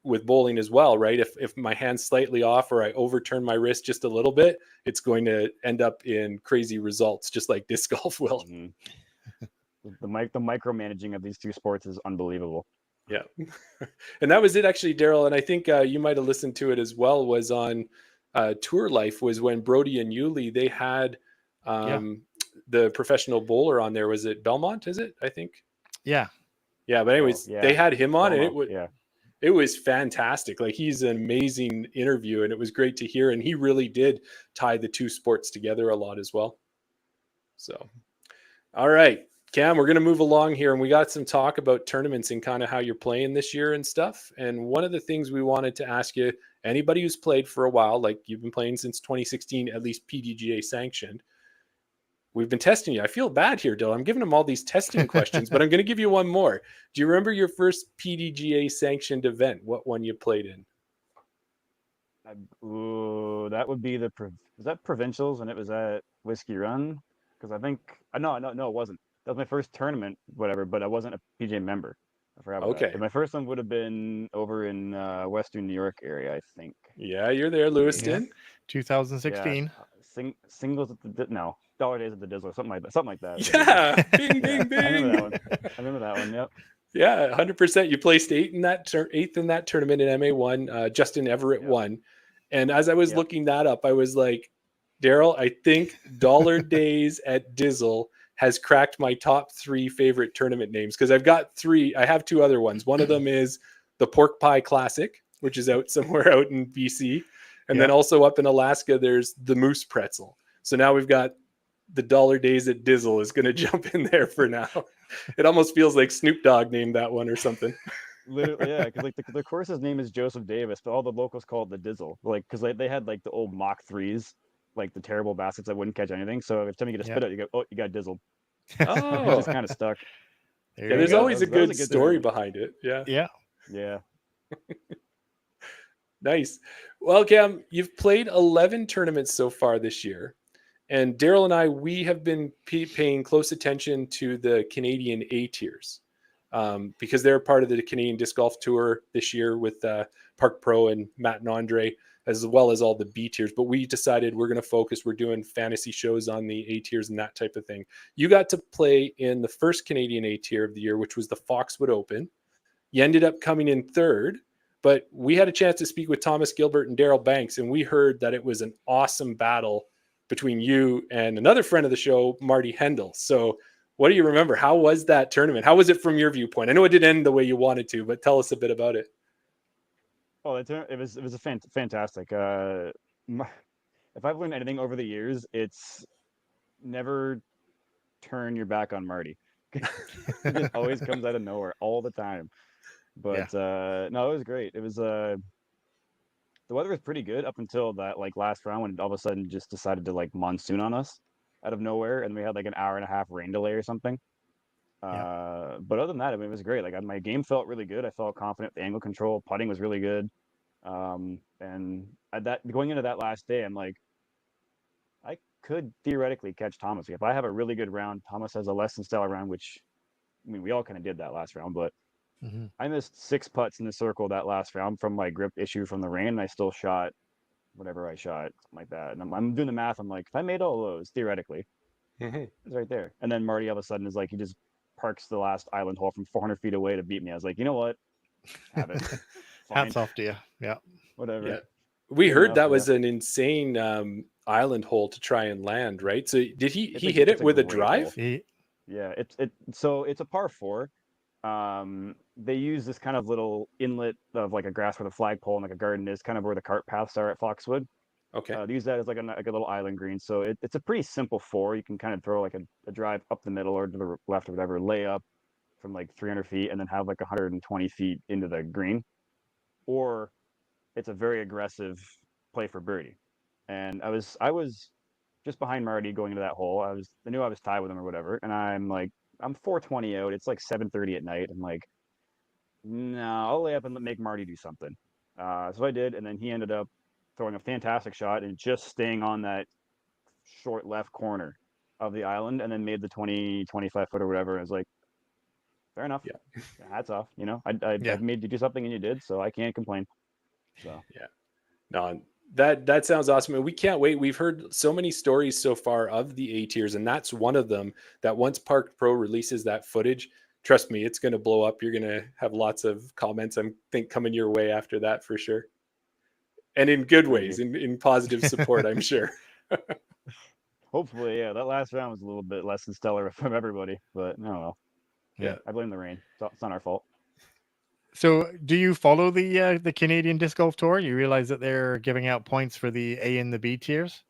with bowling as well, right? If my hand's slightly off or I overturn my wrist just a little bit, it's going to end up in crazy results, just like disc golf will. Mm-hmm. The micromanaging of these 2 sports is unbelievable. Yeah. And that was it actually, Daryl. And I think you might have listened to it as well, was on Tour Life, was when Brody and Yuli, they had the professional bowler on there. Was it Belmont? Is it? I think. Yeah. Yeah. But anyways, they had him on, and it was fantastic. Like, he's an amazing interview, and it was great to hear. And he really did tie the 2 sports together a lot as well. So, all right, Cam, we're going to move along here, and we got some talk about tournaments and kind of how you're playing this year and stuff. And one of the things we wanted to ask you, anybody who's played for a while, like you've been playing since 2016, at least PDGA sanctioned, we've been testing you. I feel bad here, Dylan. I'm giving them all these testing questions, but I'm going to give you one more. Do you remember your first PDGA sanctioned event? What one you played in? That would be was that provincials, and it was at Whiskey Run? Because I think no, it wasn't. That was my first tournament, whatever. But I wasn't a PGA member. I forgot about that. But my first one would have been over in Western New York area, I think. Yeah, you're there, Lewiston. Yeah. 2016. Yeah. Singles at the Dollar Days at the Dizzler, something like that. Yeah, bing, bing, bing. I remember that one. Yep. Yeah, 100%. You placed eighth in that tournament in MA1. Justin Everett won. And as I was looking that up, I was like, Daryl, I think Dollar Days at Dizzle has cracked my top 3 favorite tournament names, because I've got 3. I have 2 other ones. One of them is the Pork Pie Classic, which is out somewhere out in BC. And then also up in Alaska, there's the Moose Pretzel. So now we've got the Dollar Days at Dizzle is going to jump in there for now. It almost feels like Snoop Dogg named that one or something. Literally, yeah, because like the course's name is Joseph Davis, but all the locals call it the Dizzle. Like, because they had like the old Mach 3s, like the terrible baskets that wouldn't catch anything. So every time you get a spit out, you go, oh, you got dizzled. It Oh, just kind of stuck. There yeah. you There's go. always a That was good a good story tournament. behind it. Yeah. Yeah. Yeah. Nice. Well, Cam, you've played 11 tournaments so far this year. And Daryl and I, we have been paying close attention to the Canadian A tiers because they're part of the Canadian Disc Golf Tour this year with Park Pro and Matt and Andre, as well as all the B tiers. But we decided we're going to focus. We're doing fantasy shows on the A tiers and that type of thing. You got to play in the first Canadian A tier of the year, which was the Foxwood Open. You ended up coming in third. But we had a chance to speak with Thomas Gilbert and Daryl Banks, and we heard that it was an awesome battle between you and another friend of the show, Marty Hendel. So what do you remember? How was that tournament? How was it from your viewpoint? I know it didn't end the way you wanted to, but tell us a bit about it. Oh, it was a fantastic. If I've learned anything over the years, it's never turn your back on Marty. It just always comes out of nowhere all the time. But no, it was great. It was the weather was pretty good up until that like last round when it all of a sudden just decided to like monsoon on us out of nowhere, and we had like an hour and a half rain delay or something. But other than that, I mean, it was great. Like my game felt really good. I felt confident. The angle control, putting was really good. And at that going into that last day, I'm like, I could theoretically catch Thomas. If I have a really good round, Thomas has a less than stellar round, which I mean, we all kind of did that last round, but I missed 6 putts in the circle that last round from my grip issue from the rain, and I still shot whatever I shot, something like that. And I'm doing the math. I'm like, if I made all those, theoretically, it's right there. And then Marty all of a sudden is like, he just parks the last island hole from 400 feet away to beat me. I was like, you know what? Have it. Hats off to you. Yeah. Whatever. Yeah. We Good heard enough, that was an insane island hole to try and land, right? So did he It's hit it with a great drive? hole. Yeah, so it's a par 4. They use this kind of little inlet of like a grass where the flagpole and like a garden is, kind of where the cart paths are at Foxwood. Okay. They use that as like a little island green. So it's a pretty simple 4. You can kind of throw like a drive up the middle or to the left or whatever, lay up from like 300 feet and then have like 120 feet into the green. Or it's a very aggressive play for birdie. And I was just behind Marty going into that hole. I knew I was tied with him or whatever. And I'm 420 out. It's like 7:30 at night. I'm like, no, I'll lay up and make Marty do something. So I did, and then he ended up throwing a fantastic shot and just staying on that short left corner of the island, and then made the 25 foot or whatever. I was like, fair enough. Yeah. Hats off. You know, I made you do something and you did, so I can't complain. So yeah, no, that sounds awesome, and we can't wait. We've heard so many stories so far of the A tiers, and that's one of them. That once Park Pro releases that footage, trust me, it's going to blow up. You're going to have lots of comments, I think, coming your way after that for sure, and in good ways, in positive support, I'm sure. Hopefully, yeah. That last round was a little bit less than stellar from everybody, but no, well, Yeah, I blame the rain. It's not our fault. So, do you follow the Canadian Disc Golf Tour? You realize that they're giving out points for the A and the B tiers?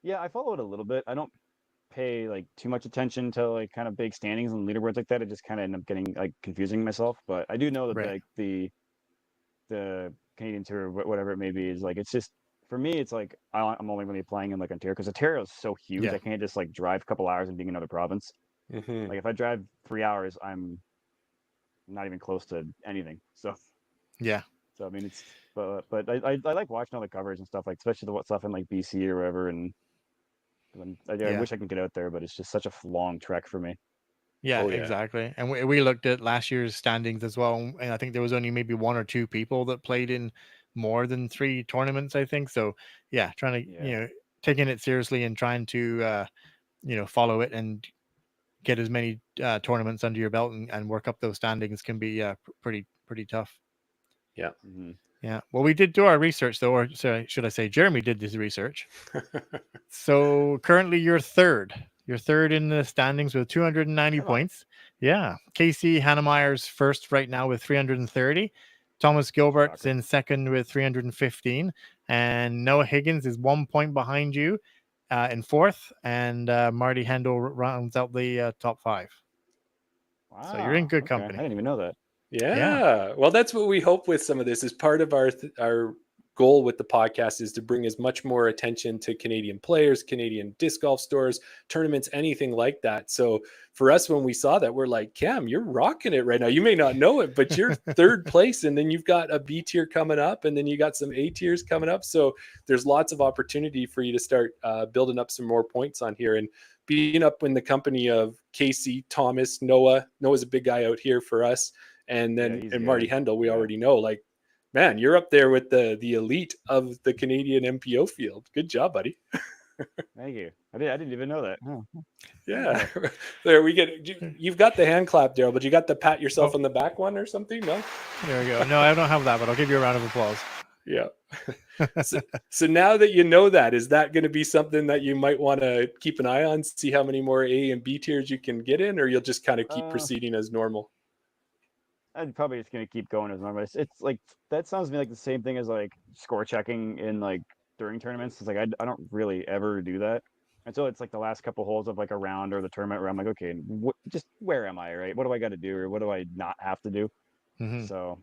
Yeah, I follow it a little bit. I don't pay like too much attention to like kind of big standings and leaderboards like that. I just kind of end up getting like confusing myself. But I do know that Right. like the Canadian Tour, whatever it may be, is like, it's just for me. It's like I'm only really playing in like Ontario because Ontario is so huge. Yeah. I can't just like drive a couple hours and be in another province. Like if I drive 3 hours, I'm not even close to anything. So Yeah. I mean, it's but I like watching all the coverage and stuff, like especially the stuff in like BC or wherever. And I wish I could get out there, but it's just such a long trek for me. Yeah, Oh, yeah. exactly. And we looked at last year's standings as well, and I think there was only maybe 1 or 2 people that played in more than 3 tournaments, I think. So yeah, trying to taking it seriously and trying to follow it and get as many tournaments under your belt and work up those standings can be pretty tough. Yeah. Yeah. Well, we did do our research though, or should I say Jeremy did his research. So currently you're third. You're third in the standings with 290 points. Yeah. Casey Hannemeyer's first right now with 330. Thomas Gilbert's in second with 315. And Noah Higgins is 1 point behind you in fourth. And Marty Hendel rounds out the top 5. Wow. So you're in good Okay. company. I didn't even know that. Yeah. Well, that's what we hope with some of this. Is part of our goal with the podcast is to bring as much more attention to Canadian players, Canadian disc golf stores, tournaments, anything like that. So for us, when we saw that, we're like, Cam, you're rocking it right now. You may not know it, but you're third place, and then you've got a B tier coming up, and then you got some A tiers coming up. So there's lots of opportunity for you to start building up some more points on here. And being up in the company of Casey, Thomas, Noah. Noah's a big guy out here for us. And then he's and Marty good. Hendel, we Yeah. already know. Like, man, you're up there with the elite of the Canadian MPO field. Good job, buddy. Thank you. I didn't even know that. Oh. Yeah. There we get. You've got the hand clap, Daryl, but you got the pat yourself on the back one or something? No. There we go. No, I don't have that, but I'll give you a round of applause. Yeah. So now that you know that, is that going to be something that you might want to keep an eye on, see how many more A and B tiers you can get in, or you'll just kind of keep proceeding as normal? I'm probably just gonna keep going as normal. It's like that sounds to me like the same thing as like score checking in like during tournaments. It's like I don't really ever do that until it's like the last couple holes of like a round or the tournament where I'm like, okay, just where am I, right? What do I got to do, or what do I not have to do? Mm-hmm. So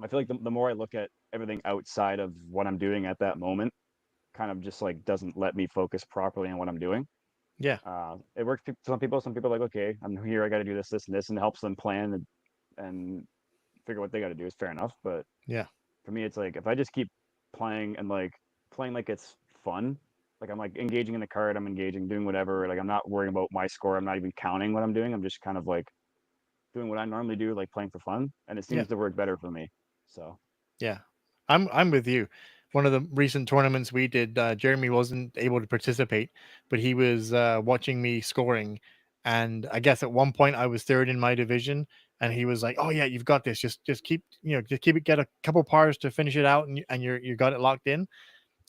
I feel like the more I look at everything outside of what I'm doing at that moment, kind of just like doesn't let me focus properly on what I'm doing. Yeah. It works for some people. Some people are like, okay, I'm here, I got to do this, and this, and it helps them plan and figure what they got to do is fair enough. But Yeah. for me, it's like if I just keep playing and like playing like it's fun, like I'm like engaging in the card, I'm engaging, doing whatever. Like I'm not worrying about my score. I'm not even counting what I'm doing. I'm just kind of like doing what I normally do, like playing for fun, and it seems to work better for me. So yeah, I'm with you. One of the recent tournaments we did, Jeremy wasn't able to participate, but he was watching me scoring, and I guess at one point I was third in my division, and he was like, "Oh yeah, you've got this. Just keep just keep it. Get a couple pars to finish it out, and you got it locked in."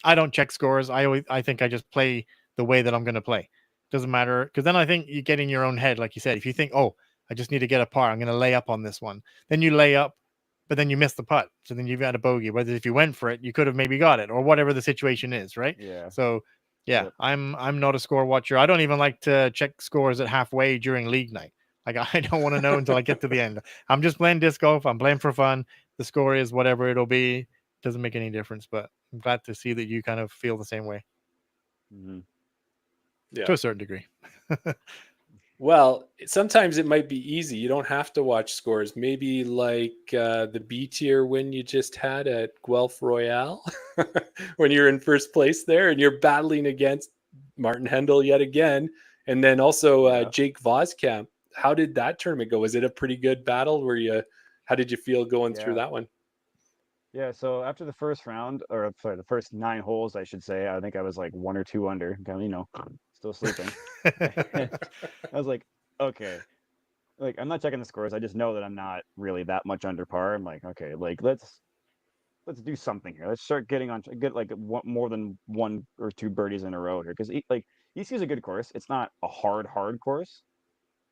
I don't check scores. I think I just play the way that I'm going to play. Doesn't matter, because then I think you get in your own head, like you said. If you think, "Oh, I just need to get a par, I'm going to lay up on this one," then you lay up, but then you miss the putt, so then you've got a bogey. Whether if you went for it, you could have maybe got it, or whatever the situation is, right? yeah. So yeah, Yep. I'm not a score watcher. I don't even like to check scores at halfway during league night. Like I don't want to know until I get to the end. I'm just playing disc golf. I'm playing for fun. The score is whatever it'll be. Doesn't make any difference. But I'm glad to see that you kind of feel the same way. Mm-hmm. Yeah. To a certain degree. Well, sometimes it might be easy. You don't have to watch scores. Maybe like the B tier win you just had at Guelph Royale when you're in first place there and you're battling against Martin Hendel yet again. And then also Jake Voskamp. How did that tournament go? Was it a pretty good battle? How did you feel going through that one? Yeah, so after the first round, or sorry, the first 9 holes, I should say, I think I was like 1 or 2 under, kind of, still sleeping. I was like, okay, like I'm not checking the scores. I just know that I'm not really that much under par. I'm like, okay, like let's do something here. Let's start get like more than 1 or 2 birdies in a row here, because like EC is a good course. It's not a hard course,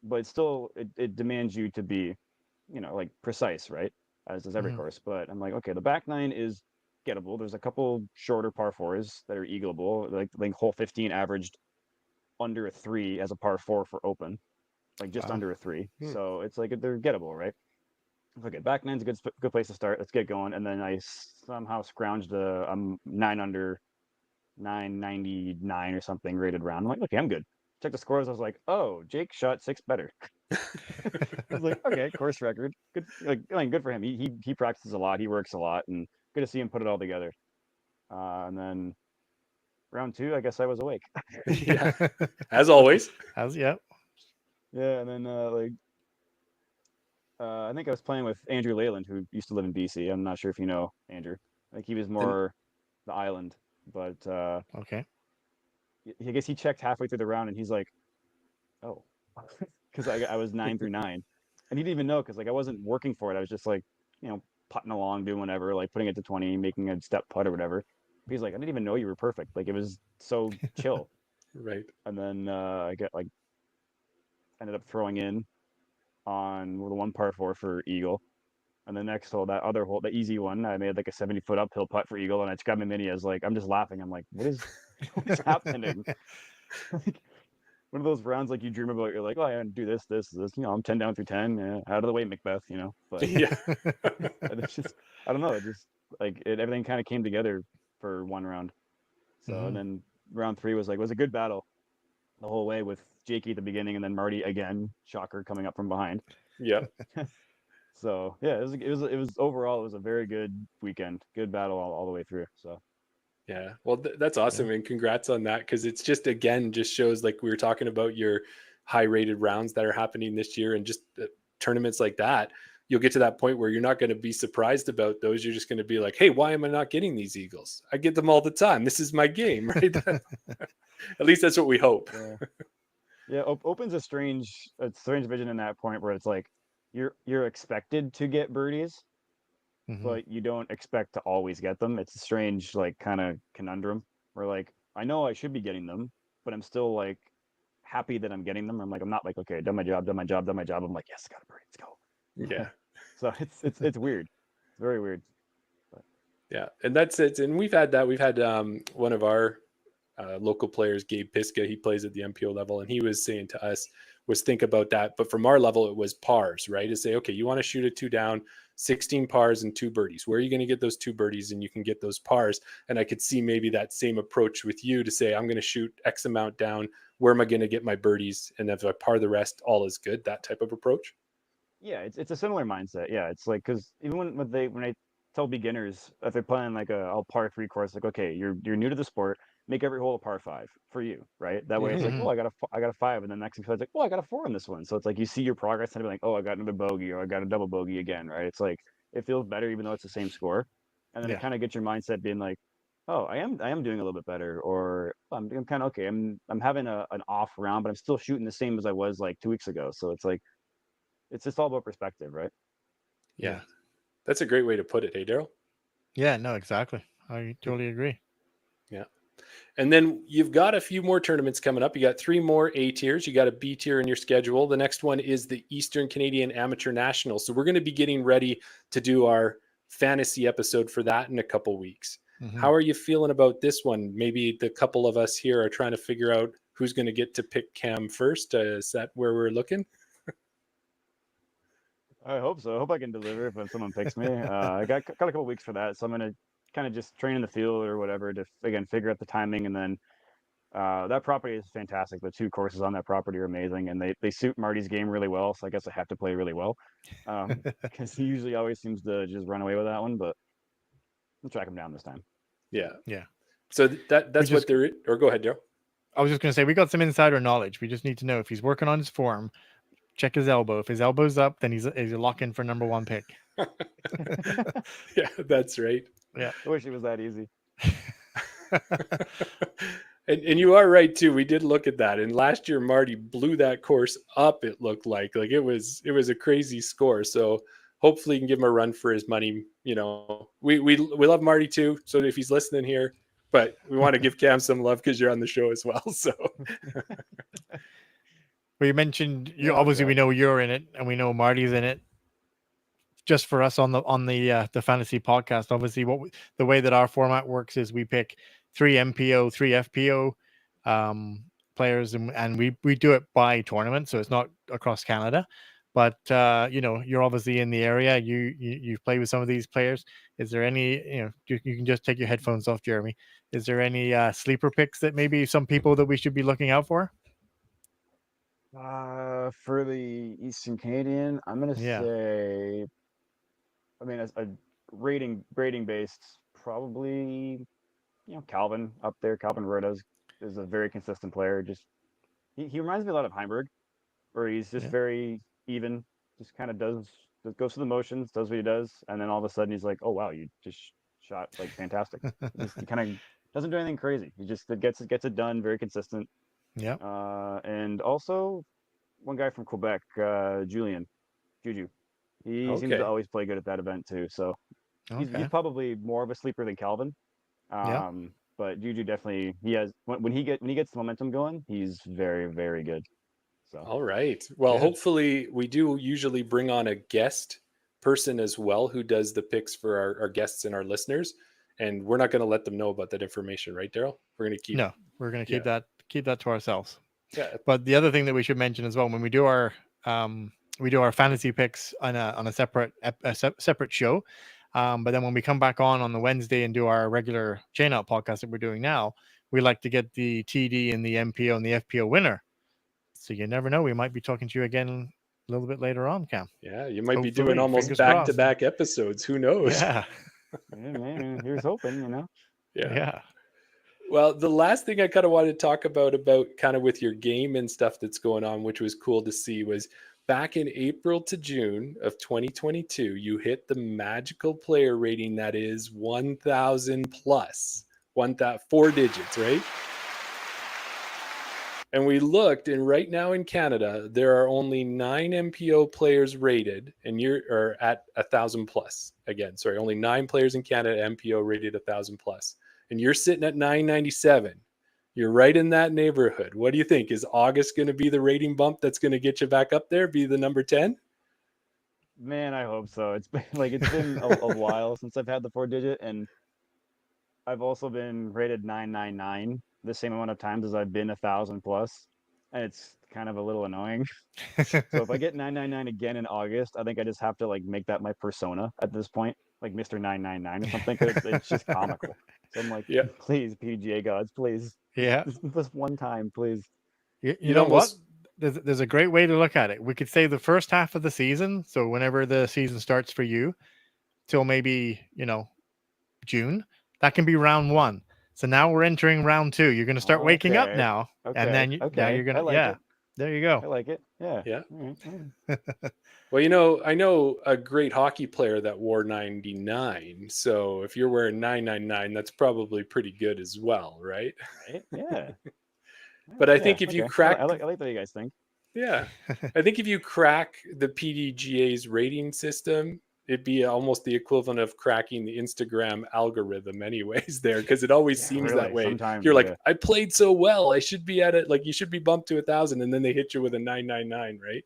but still it demands you to be, like precise, right? As does every course. But I'm like, okay, the back 9 is gettable. There's a couple shorter par 4s that are eagleable. Like hole 15 averaged under a 3 as a par 4 for open, like just under a 3. So it's like they're gettable, right? Okay, back 9's a good place to start. Let's get going. And then I somehow scrounged a 9 under, 999 or something rated round. I'm like, okay, I'm good. Check the scores. I was like, oh, Jake shot 6 better. I was like, okay, course record. Good, like good for him. He practices a lot. He works a lot, and good to see him put it all together. And then round 2, I guess I was awake. Yeah, as always. Yeah. Yeah, and then I think I was playing with Andrew Leyland, who used to live in BC. I'm not sure if you know Andrew. Like he was more the island, but okay. I guess he checked halfway through the round, and he's like, oh, because I was 9 through 9, and he didn't even know because like I wasn't working for it. I was just like, putting along, doing whatever, like putting it to 20, making a step putt or whatever. But he's like, I didn't even know you were perfect. Like it was so chill. Right. And then I ended up throwing in on the 1 par 4 for eagle. And the next hole, that other hole, the easy one, I made like a 70-foot uphill putt for eagle, and I just grabbed my mini. I was like, I'm just laughing. I'm like, what is happening? one of those rounds like you dream about. You're like, oh, I gotta do this. I'm 10 down through 10. Yeah, out of the way, Macbeth. But Yeah. it's just, I don't know. It just like everything kind of came together for one round. So and then round 3 was a good battle the whole way with Jakey at the beginning and then Marty again, shocker, coming up from behind. Yep. So yeah, it was overall it was a very good weekend, good battle all the way through. So Yeah. Well, that's awesome. And congrats on that. Cause it's just, again, just shows like we were talking about your high rated rounds that are happening this year and just tournaments like that. You'll get to that point where you're not going to be surprised about those. You're just going to be like, hey, why am I not getting these Eagles? I get them all the time. This is my game, right? At least that's what we hope. Yeah. Open's a strange vision in that point where it's like you're expected to get birdies, but you don't expect to always get them. It's a strange like kind of conundrum where like I know I should be getting them, but I'm still like happy that I'm getting them. I'm not like, okay, done my job. I'm like, yes, got a birdie, let's go. Yeah. So it's weird. It's very weird. But. Yeah. And that's it. And we've had one of our local players, Gabe Piska, he plays at the MPO level, and he was saying to us was think about that. But from our level, it was pars, right? To say, okay, you want to shoot a 2 down, 16 pars and 2 birdies. Where are you going to get those 2 birdies? And you can get those pars. And I could see maybe that same approach with you to say, I'm going to shoot X amount down. Where am I going to get my birdies? And if I par the rest, all is good. That type of approach. Yeah, it's a similar mindset. Yeah, it's like because even when I tell beginners if they're playing like a par 3 course, like okay, you're new to the sport, make every hole a par 5 for you, right? That way it's like, oh, I got a 5, and then next it's like, oh, I got a 4 on this one. So it's like you see your progress and be like, oh, I got another bogey or I got a double bogey again, right? It's like it feels better even though it's the same score, and then it kind of gets your mindset being like, oh, I am doing a little bit better, or I'm kind of okay. I'm having an off round, but I'm still shooting the same as I was like 2 weeks ago. So it's like it's just all about perspective, right? Yeah. That's a great way to put it. Hey, Daryl? Yeah, no, exactly. I totally agree. Yeah. And then you've got a few more tournaments coming up. You got 3 more A tiers. You got a B tier in your schedule. The next one is the Eastern Canadian Amateur National. So we're going to be getting ready to do our fantasy episode for that in a couple weeks. How are you feeling about this one? Maybe the couple of us here are trying to figure out who's going to get to pick Cam first. Is that where we're looking? I hope so. I hope I can deliver when someone picks me. I got a couple weeks for that, so I'm gonna kind of just train in the field or whatever to again figure out the timing, and then that property is fantastic. The 2 courses on that property are amazing, and they suit Marty's game really well. So I guess I have to play really well because he usually always seems to just run away with that one. But we'll track him down this time. Yeah. Yeah. So that's what they're. Or go ahead, Daryl. I was just going to say we got some insider knowledge. We just need to know if he's working on his form. Check his elbow. If his elbow's up, then he's a lock in for number 1 pick. Yeah, that's right. Yeah. I wish it was that easy. And you are right too. We did look at that, and last year Marty blew that course up. It looked like it was a crazy score. So hopefully you can give him a run for his money. You know, we love Marty too. So if he's listening here, but we want to give Cam some love because you're on the show as well. So. Well, you mentioned obviously we know you're in it and we know Marty's in it. Just for us on the fantasy podcast, obviously the way that our format works is we pick 3 MPO, 3 FPO players, and we do it by tournament, so it's not across Canada. But you're obviously in the area. You play with some of these players. Is there any you can just take your headphones off, Jeremy? Is there any sleeper picks that maybe some people that we should be looking out for? For the Eastern Canadian, I'm gonna say, I mean, as a grading based, probably, Calvin up there. Calvin Rodas is a very consistent player. Just he reminds me a lot of Heimberg, where he's just very even, just kind of goes through the motions, does what he does, and then all of a sudden he's like, oh wow, you just shot like fantastic. He kind of doesn't do anything crazy. He just gets it done, very consistent. Yeah. And also one guy from Quebec, Juju. He seems to always play good at that event too. So he's probably more of a sleeper than Calvin. But Juju definitely when he gets the momentum going, he's very, very good. So all right. Well, hopefully we do usually bring on a guest person as well who does the picks for our guests and our listeners. And we're not going to let them know about that information, right, Daryl? We're going to keep that to ourselves. Yeah. But the other thing that we should mention as well, when we do our fantasy picks on a separate separate show, but then when we come back on the Wednesday and do our regular chain out podcast that we're doing now, we like to get the TD and the MPO and the FPO winner. So you never know, we might be talking to you again a little bit later on, Cam. Yeah, you might be Hopefully, doing almost fingers back-to-back episodes. Who knows? Yeah. Yeah, man, here's hoping, you know. Yeah. Well, the last thing I kind of wanted to talk about kind of with your game and stuff that's going on, which was cool to see, was back in April to June of 2022, you hit the magical player rating that is 1,000 plus, 4 digits, right? And we looked, and right now in Canada, there are only 9 MPO players rated, and you're at 1,000 plus. Again, sorry, only 9 players in Canada MPO rated 1,000 plus, and you're sitting at 997. You're right in that neighborhood. What do you think? Is August going to be the rating bump that's going to get you back up there? Be the number 10? Man, I hope so. It's been a while since I've had the 4-digit, and I've also been rated 999 the same amount of times as I've been 1,000 plus, and it's kind of a little annoying. So if I get 999 again in August, I think I just have to like make that my persona at this point, like Mr. 999 or something. 'Cause it's just comical. So I'm like, Yeah. please, PGA gods, please, Yeah. just one time, please. You know what? There's a great way to look at it. We could say the first half of the season, so whenever the season starts for you, till maybe June, that can be round 1. So now we're entering round 2. You're going to start waking up now, and then now you're going to it. There you go. I like it. Yeah. Yeah. Mm-hmm. Well, I know a great hockey player that wore 99. So if you're wearing 999, that's probably pretty good as well, right? Right? Yeah. But I think if you crack, I like the way you guys think. Yeah, I think if you crack the PDGA's rating system, it'd be almost the equivalent of cracking the Instagram algorithm anyways there, because it always seems that way. Sometimes, you're like, I played so well, I should be at it, like you should be bumped to 1,000, and then they hit you with a 999, right?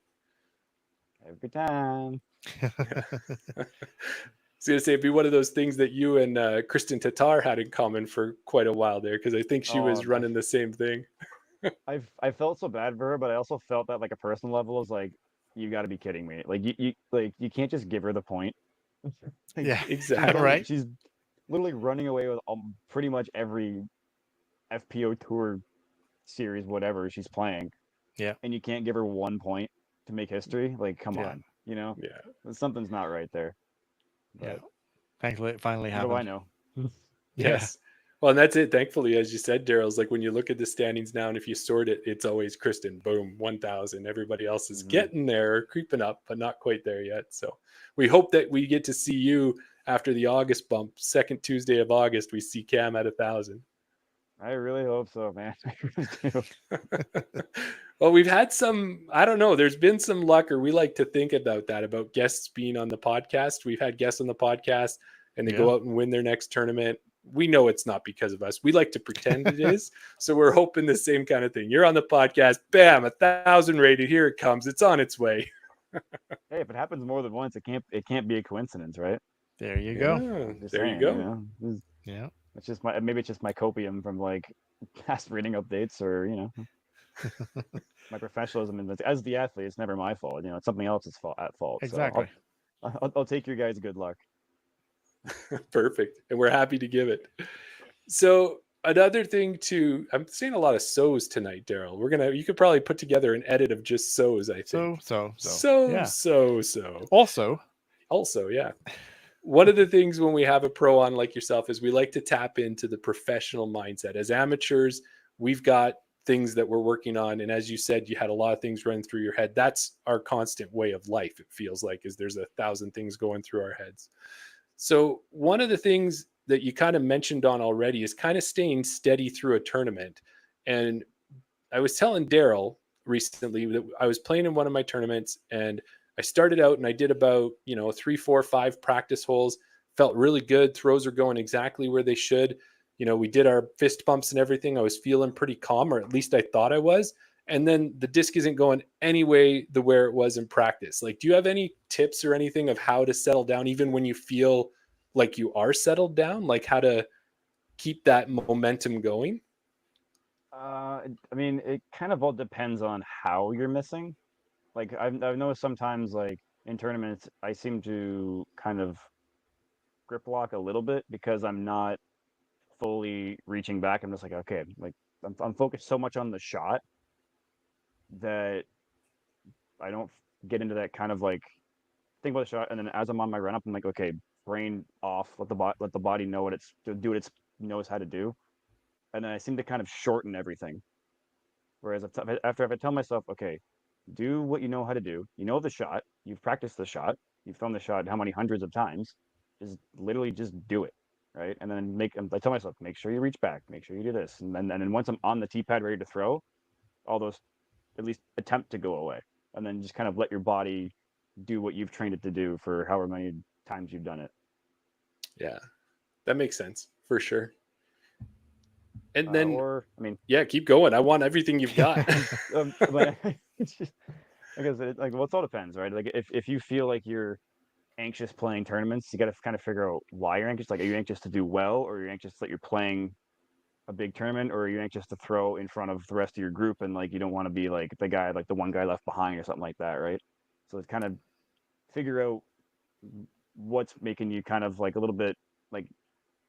Every time. I was gonna say it'd be one of those things that you and Kristen Tatar had in common for quite a while there, because I think she was running the same thing. I felt so bad for her, but I also felt that like a personal level is like, you got to be kidding me. Like you can't just give her the point. Like, yeah, exactly. Right. She's literally running away with pretty much every FPO tour series, whatever she's playing. Yeah. And you can't give her 1 point to make history. Like, come on, Yeah. Something's not right there. But yeah. Thankfully, it finally happened. What do I know? Yes. Well, and that's it. Thankfully, as you said, Daryl's like when you look at the standings now, and if you sort it, it's always Kristen, boom, 1,000. Everybody else is getting there, creeping up, but not quite there yet. So we hope that we get to see you after the August bump, second Tuesday of August. We see Cam at 1,000. I really hope so, man. I really do. Well, we've had some, I don't know, there's been some luck, or we like to think about that, about guests being on the podcast. We've had guests on the podcast and they go out and win their next tournament. We know it's not because of us. We like to pretend it is. So we're hoping the same kind of thing. You're on the podcast, bam, 1,000 rated. Here it comes. It's on its way. Hey, if it happens more than once, it can't be a coincidence, right? There you go. There you go. Yeah. It's just maybe it's just my copium from like past reading updates, or my professionalism as the athlete. It's never my fault. It's something else's at fault. Exactly. So I'll take your guys' good luck. Perfect. And we're happy to give it. So another thing too, I'm seeing a lot of so's tonight, Daryl. You could probably put together an edit of just so's, I think. So. Also, yeah. One of the things when we have a pro on like yourself is we like to tap into the professional mindset. As amateurs, we've got things that we're working on. And as you said, you had a lot of things running through your head. That's our constant way of life. It feels like, is there's 1,000 things going through our heads. So one of the things that you kind of mentioned on already is kind of staying steady through a tournament. And I was telling Daryl recently that I was playing in one of my tournaments, and I started out and I did about, 3, 4, 5 practice holes, felt really good. Throws are going exactly where they should. We did our fist bumps and everything. I was feeling pretty calm, or at least I thought I was. And then the disc isn't going any way the where it was in practice. Like, do you have any tips or anything of how to settle down, even when you feel like you are settled down, like how to keep that momentum going? I mean, it kind of all depends on how you're missing. Like I've noticed sometimes, like in tournaments, I seem to kind of grip lock a little bit because I'm not fully reaching back. I'm just like, okay, like I'm focused so much on the shot that I don't get into that kind of like think about the shot, and then as I'm on my run up, I'm like, okay, brain off, let the body know what it's to do what it knows how to do, and then I seem to kind of shorten everything. Whereas after if I tell myself, okay, do what you know how to do, you know the shot, you've practiced the shot, you've thrown the shot how many hundreds of times, just literally just do it, right? And then I tell myself, make sure you reach back, make sure you do this, and then once I'm on the tee pad ready to throw, all those at least attempt to go away, and then just kind of let your body do what you've trained it to do for however many times you've done it. Yeah, that makes sense for sure. And then, Or I mean, yeah, keep going. I want everything you've got. but it's just like I said, like well, it all depends, right? Like if you feel like you're anxious playing tournaments, you got to kind of figure out why you're anxious. Like, are you anxious to do well, or are you anxious that you're playing a big tournament, or are you anxious to throw in front of the rest of your group and like you don't want to be like the one guy left behind or something like that, right? So it's kind of figure out what's making you kind of like a little bit like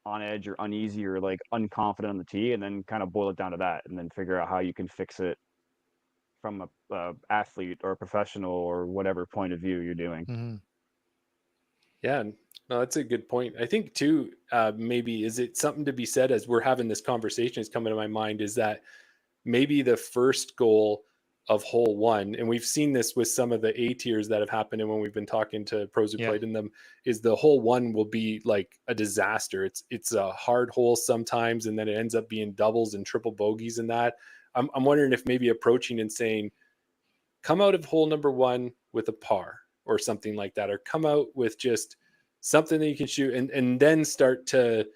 on edge or uneasy or like unconfident on the tee, and then kind of boil it down to that, and then figure out how you can fix it from a athlete or a professional or whatever point of view you're doing. Mm-hmm. Yeah, no, that's a good point. I think too, maybe is it something to be said as we're having this conversation is coming to my mind is that maybe the first goal of hole one, and we've seen this with some of the A tiers that have happened, and when we've been talking to pros who played in them, is the hole one will be like a disaster. It's a hard hole sometimes, and then it ends up being doubles and triple bogeys in that. I'm wondering if maybe approaching and saying, come out of hole number one with a par or something like that, or come out with just something that you can shoot and then start to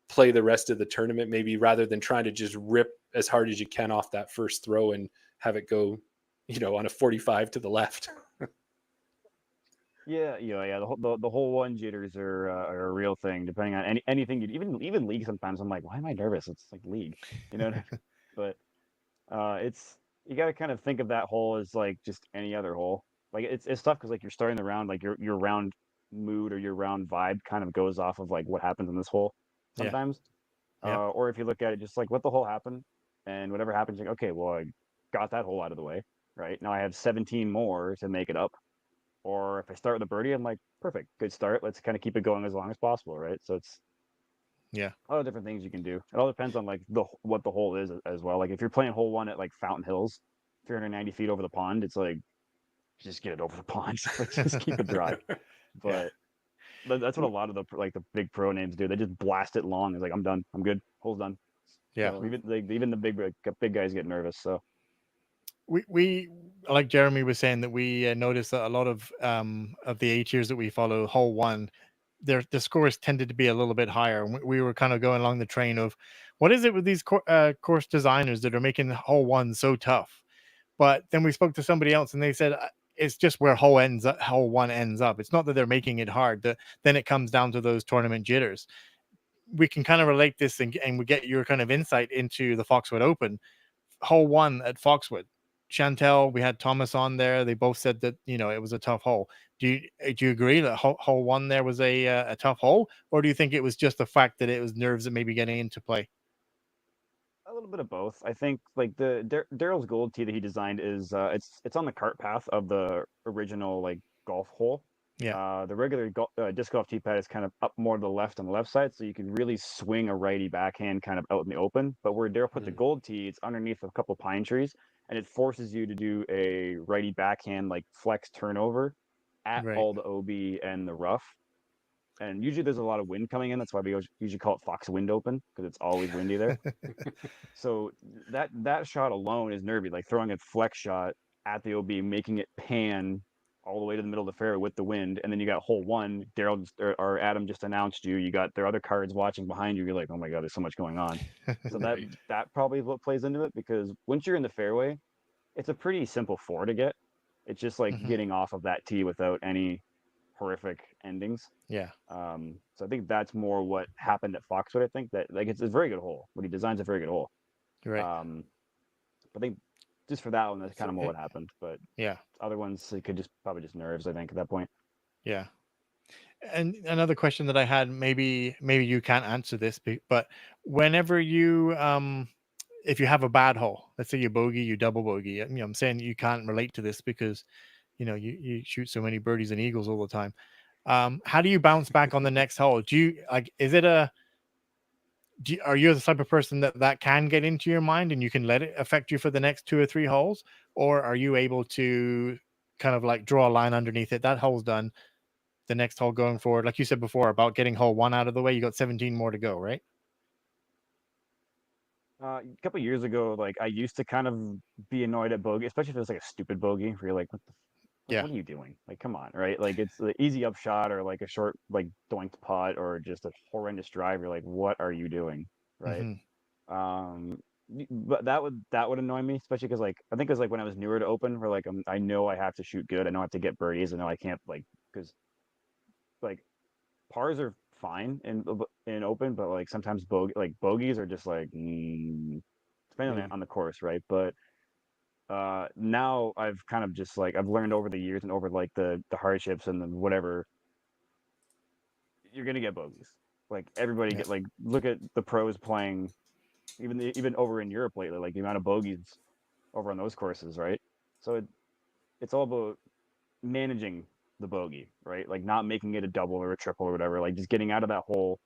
play the rest of the tournament, maybe rather than trying to just rip as hard as you can off that first throw and have it go, on a 45 to the left. Yeah. The whole one jitters are a real thing. Depending on anything, even league. Sometimes I'm like, why am I nervous? It's like league, you know. But it's you got to kind of think of that hole as like just any other hole. Like it's tough because like you're starting the round, like your round mood or your round vibe kind of goes off of like what happens in this hole Yeah. sometimes. Yeah. Or if you look at it, just like let the hole happen, and whatever happens, like okay, well I got that hole out of the way, right? Now I have 17 more to make it up. Or if I start with a birdie, I'm like, perfect, good start. Let's kind of keep it going as long as possible, right? So it's Yeah. a lot of different things you can do. It all depends on like what the hole is as well. Like if you're playing hole one at like Fountain Hills, 390 feet over the pond, it's like just get it over the pond, like just keep it dry. But that's what a lot of the big pro names do. They just blast it long. It's like I'm done, I'm good, hole's done. Yeah. So even the big guys get nervous. So We like Jeremy was saying that we noticed that a lot of the A tiers that we follow, hole one, the scores tended to be a little bit higher. We were kind of going along the train of what is it with these course designers that are making hole one so tough? But then we spoke to somebody else and they said it's just where hole one ends up. It's not that they're making it hard. Then it comes down to those tournament jitters. We can kind of relate this and we get your kind of insight into the Foxwood Open. Hole one at Foxwood. Chantel, we had Thomas on there. They both said that it was a tough hole. Do you agree that hole one there was a tough hole, or do you think it was just the fact that it was nerves that maybe getting into play? a little bit of both. I think like the Daryl's gold tee that he designed is it's on the cart path of the original like golf hole. Yeah, The regular disc golf tee pad is kind of up more to the left on the left side, so you can really swing a righty backhand kind of out in the open. But where Daryl put the gold tee, it's underneath a couple pine trees, and it forces you to do a righty backhand like flex turnover at right. all the OB and the rough. And usually there's a lot of wind coming in. That's why we usually call it Fox Wind Open because it's always windy there. So that shot alone is nervy. Like throwing a flex shot at the OB, making it pan all the way to the middle of the fairway with the wind, and then you got hole one. Daryl or Adam just announced you. You got their other cards watching behind you. You're like, oh my god, there's so much going on. So that Right. that probably is what plays into it because once you're in the fairway, it's a pretty simple four to get. It's just like Mhm. getting off of that tee without any horrific endings. Yeah, So I think that's more what happened at Foxwood. I think that like it's a very good hole. What he designs a very good hole. you're right. Um, I think just for that one, that's kind of more what happened. But yeah, other ones, it could just probably just nerves. I think at that point. yeah. And another question that I had, maybe you can't answer this, but whenever you if you have a bad hole, let's say you bogey, you double bogey. You know, I'm saying you can't relate to this because you shoot so many birdies and eagles all the time. How do you bounce back on the next hole? Do you like? Is it a are you the type of person that can get into your mind and you can let it affect you for the next 2 or 3 holes, or are you able to kind of like draw a line underneath it? That hole's done. The next hole going forward, like you said before about getting hole 1 out of the way, you got 17 more to go, right? A couple years ago, like I used to kind of be annoyed at bogey, especially if it was like a stupid bogey, where you're like, Yeah. what are you doing? Like, come on, right? Like it's the easy upshot or like a short like doinked putt or just a horrendous drive. You're like, what are you doing, right? Hmm. But that would annoy me, especially because like I think it was like when I was newer to open, where like I know I have to shoot good, I know I have to get birdies, I know I can't like because like pars are fine in open, but like sometimes bogeys are just like depending Mm. on the course, right? But now I've kind of just like I've learned over the years and over like the hardships and the whatever, you're gonna get bogeys. Like everybody Yeah. get like look at the pros playing even over in Europe lately, like the amount of bogeys over on those courses, right? So it's all about managing the bogey, right? Like not making it a double or a triple or whatever, like just getting out of that hole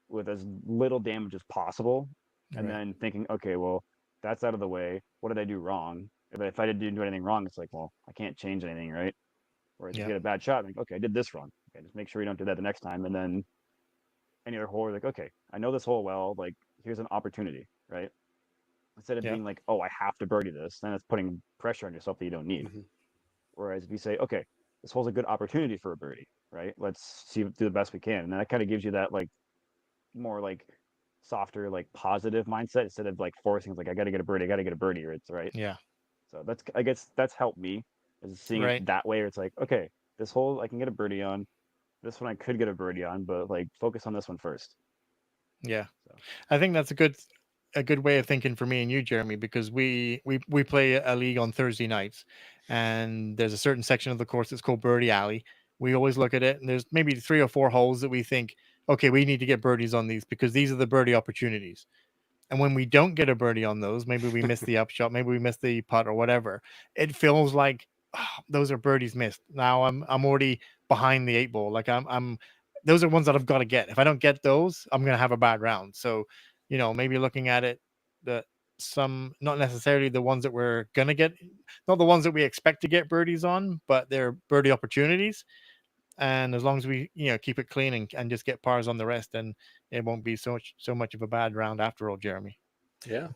with as little damage as possible, and Right. then thinking, okay, well, that's out of the way. What did I do wrong? If I didn't do anything wrong, it's like, well, I can't change anything, right? Whereas if Yeah. you get a bad shot, like, okay, I did this wrong. Okay, just make sure you don't do that the next time. And then any other hole, like, okay, I know this hole well. Like, here's an opportunity, right? Instead of Yeah. being like, oh, I have to birdie this, then it's putting pressure on yourself that you don't need. Mhm. Whereas if you say, okay, this hole's a good opportunity for a birdie, right? Let's see, do the best we can, and then that kind of gives you that like more like softer, like positive mindset instead of like forcing. It's like I got to get a birdie, I got to get a birdie, or it's right. Yeah. So that's I guess that's helped me is seeing it Right. that way. Where it's like okay, this hole I can get a birdie on, this one I could get a birdie on, but like focus on this one first. Yeah. So I think that's a good way of thinking for me and you, Jeremy, because we play a league on Thursday nights, and there's a certain section of the course that's called Birdie Alley. We always look at it, and there's maybe 3 or 4 holes that we think, okay, we need to get birdies on these because these are the birdie opportunities. And when we don't get a birdie on those, maybe we miss the upshot, maybe we miss the putt or whatever. It feels like those are birdies missed. Now I'm already behind the 8 ball. Like I'm those are ones that I've got to get. If I don't get those, I'm gonna have a bad round. So, maybe looking at it that some not necessarily the ones that we're gonna get, not the ones that we expect to get birdies on, but they're birdie opportunities. And as long as we keep it clean and just get pars on the rest, then it won't be so much of a bad round after all, Jeremy. Yeah,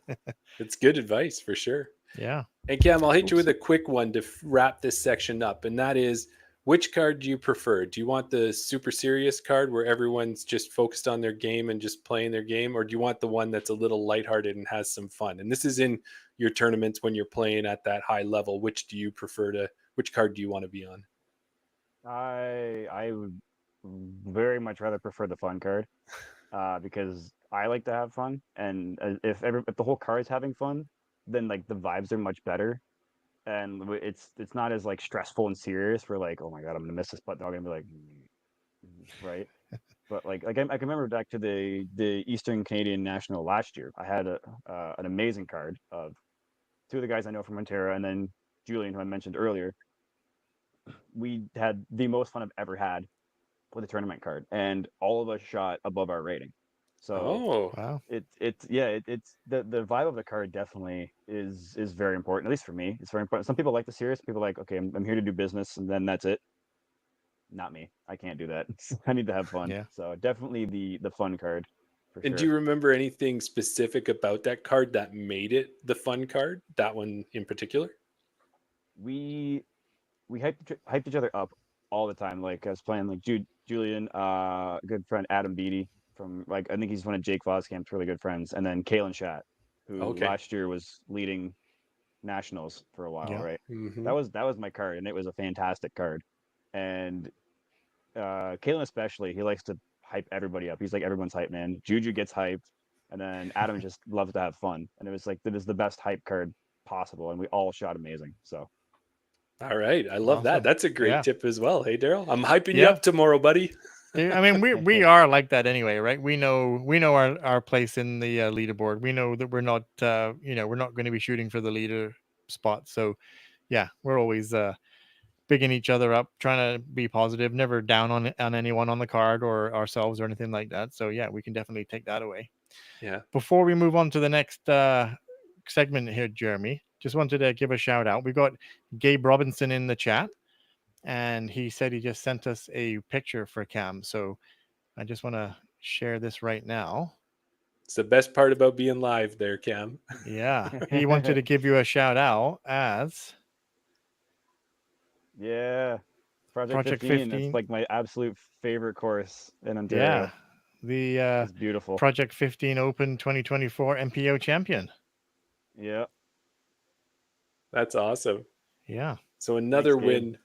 it's good advice for sure. Yeah. And Cam, I'll hit you oops. with a quick one to wrap this section up, and that is, which card do you prefer? Do you want the super serious card where everyone's just focused on their game and just playing their game, or do you want the one that's a little lighthearted and has some fun? And this is in your tournaments when you're playing at that high level. Which do you prefer to? Which card do you want to be on? I would very much rather prefer the fun card because I like to have fun, and if the whole card is having fun, then like the vibes are much better, and it's not as like stressful and serious. For like, oh my god, I'm gonna miss this putt. They're all gonna be like, right. But I can remember back to the Eastern Canadian National last year. I had an amazing card of two of the guys I know from Ontario, and then Julian, who I mentioned earlier. We had the most fun I've ever had with a tournament card, and all of us shot above our rating. So Oh, Wow. it's the vibe of the card definitely is very important. At least for me, it's very important. Some people like the serious. People like, okay, I'm here to do business, and then that's it. Not me. I can't do that. I need to have fun. Yeah. So definitely the fun card for and do sure. you remember anything specific about that card that made it the fun card? That one in particular? We we hyped each other up all the time. Like I was playing like Julian, good friend Adam Beatty from like I think he's one of Jake Voskamp's really good friends, and then Kalen Shat, who Okay. last year was leading nationals for a while, Yeah. right? Hmm. That was my card, and it was a fantastic card. And Kalen especially, he likes to hype everybody up. He's like everyone's hype man. Juju gets hyped, and then Adam just loves to have fun, and it was like it was the best hype card possible, and we all shot amazing. So all right, I love that. Awesome. That's a great tip as well. Hey, Daryl, I'm hyping you Yeah. up tomorrow, buddy. Yeah, I mean, we are like that anyway, right? We know our place in the leaderboard. We know that we're not we're not going to be shooting for the leader spot. So yeah, we're always bigging each other up, trying to be positive, never down on anyone on the card or ourselves or anything like that. So yeah, we can definitely take that away. Yeah. Before we move on to the next segment here, Jeremy, just wanted to give a shout out. We got Gabe Robinson in the chat, and he said he just sent us a picture for Cam. So I just want to share this right now. It's the best part about being live there, Cam. Yeah. He wanted to give you a shout out as Project 15. That's like my absolute favorite course in Ontario. Yeah. The it's beautiful. Project 15 Open 2024 MPO champion. Yeah. That's awesome. Yeah. So another win.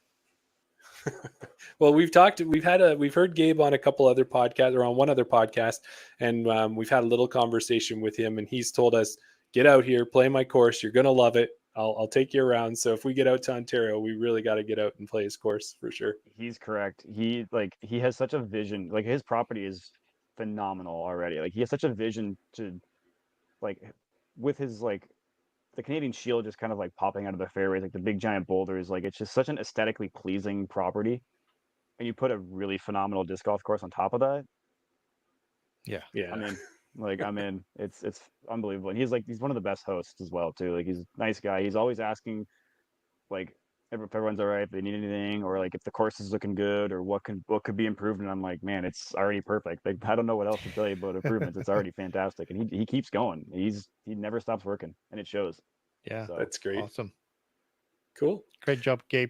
Well, we've heard Gabe on a couple other podcasts, or on one other podcast, and we've had a little conversation with him, and he's told us, get out here, play my course. You're going to love it. I'll take you around. So if we get out to Ontario, we really got to get out and play his course for sure. He's correct. He has such a vision. Like, his property is phenomenal already. Like, he has such a vision to, like, with his, like, the Canadian Shield just kind of like popping out of the fairways, like the big giant boulders. Like, it's just such an aesthetically pleasing property. And you put a really phenomenal disc golf course on top of that. Yeah. I'm in. It's unbelievable. And he's one of the best hosts as well too. Like, he's a nice guy. He's always asking, like, if everyone's all right, if they need anything, or like if the course is looking good, or what could be improved. And I'm like, man, it's already perfect. Like, I don't know what else to tell you about improvements. It's already fantastic. And he keeps going. He never stops working, and it shows. Yeah, So, that's great. Awesome. Cool. Great job, Gabe.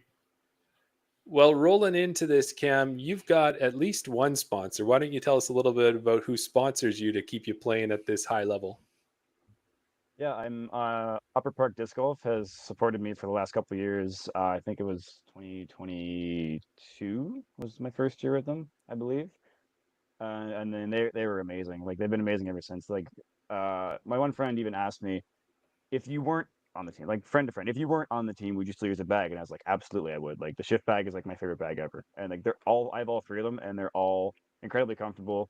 Well, rolling into this, Cam, you've got at least one sponsor. Why don't you tell us a little bit about who sponsors you to keep you playing at this high level? Yeah, I'm Upper Park Disc Golf has supported me for the last couple of years. I think it was 2022 was my first year with them, I believe. And then they were amazing. Like, they've been amazing ever since. Like, my one friend even asked me, if you weren't on the team, like, friend to friend, if you weren't on the team, would you still use a bag? And I was like, absolutely, I would. Like, the shift bag is like my favorite bag ever. And like, I have all three of them, and they're all incredibly comfortable.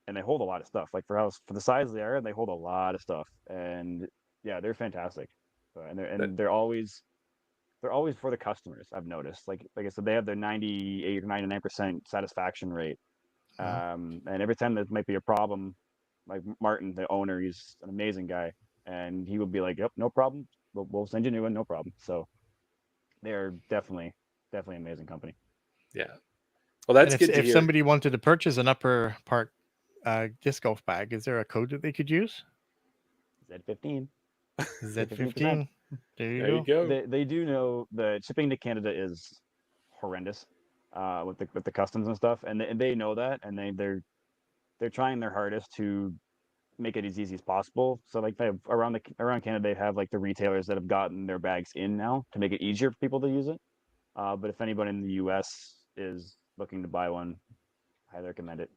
And they hold a lot of stuff. Like, for the size they are, they hold a lot of stuff. And yeah, they're fantastic. They're always for the customers. I've noticed. Like I said, they have their 98 or 99% satisfaction rate. And every time there might be a problem, like Martin, the owner, he's an amazing guy, and he would be like, "Yep, no problem. We'll send you a new one, no problem." So they're definitely an amazing company. Yeah. Well, that's good to hear. If somebody wanted to purchase an Upper Park disc golf bag, is there a code that they could use? Z15. Z15. There you go. They do know the shipping to Canada is horrendous with the customs and stuff, and they know that, and they're trying their hardest to make it as easy as possible. So like, around Canada, they have like the retailers that have gotten their bags in now to make it easier for people to use it. But if anybody in the US is looking to buy one, I highly recommend it.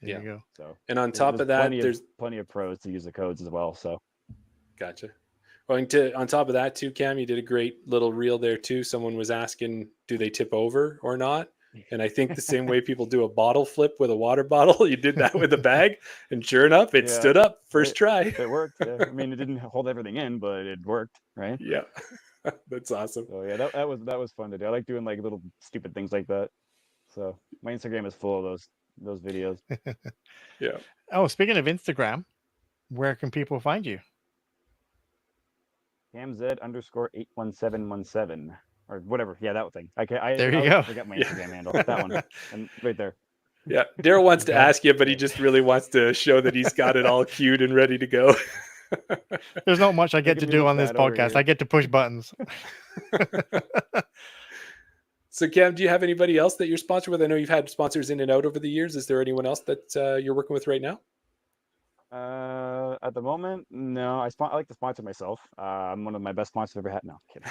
There you go. So, and on top of that, there's plenty of pros to use the codes as well. So, gotcha. Well, on top of that too, Cam, you did a great little reel there too. Someone was asking, do they tip over or not? And I think the same way people do a bottle flip with a water bottle, you did that with a bag, and sure enough, it stood up first try. It worked. Yeah. I mean, it didn't hold everything in, but it worked, right? Yeah, that's awesome. So yeah, that was fun to do. I like doing like little stupid things like that. So my Instagram is full of those videos. Yeah. Oh, speaking of Instagram, where can people find you? CamZ_81717 or whatever. Yeah, that thing. I there you go. Forget my Instagram handle. That one, and right there. Yeah, Daryl wants to ask you, but he just really wants to show that he's got it all queued and ready to go. There's not much I get to do on this podcast. I get to push buttons. So, Cam, do you have anybody else that you're sponsored with? I know you've had sponsors in and out over the years. Is there anyone else that you're working with right now? At the moment, no. I like to sponsor myself. I'm one of my best sponsors I've ever had. No, kidding.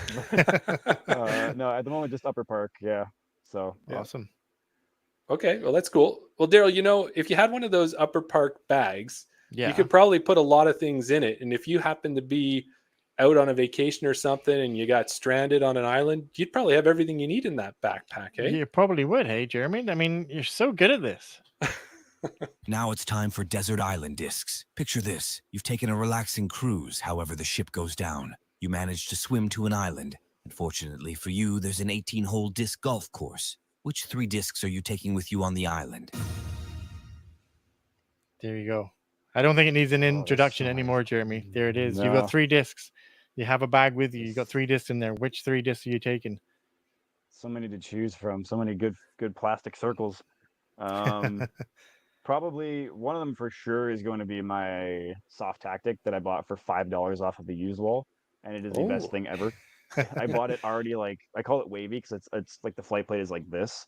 No, at the moment, just Upper Park. Yeah. So yeah. Awesome. Okay, well, that's cool. Well, Daryl, if you had one of those Upper Park bags, you could probably put a lot of things in it. And if you happen to be out on a vacation or something and you got stranded on an island, you'd probably have everything you need in that backpack, eh? You probably would, hey, Jeremy? I mean, you're so good at this. Now it's time for desert island discs. Picture this. You've taken a relaxing cruise, however the ship goes down. You manage to swim to an island. Unfortunately for you, there's an 18-hole disc golf course. Which 3 discs are you taking with you on the island? There you go. I don't think it needs an there's introduction so many. anymore, Jeremy. There it is. You've No. got 3 discs. You have a bag with you. You got 3 discs in there. Which 3 discs are you taking? So many to choose from. So many good plastic circles. Probably one of them for sure is going to be my soft tactic that I bought for $5 off of the used wall, and it is the best thing ever. I bought it already, like, I call it wavy because it's like the flight plate is like this,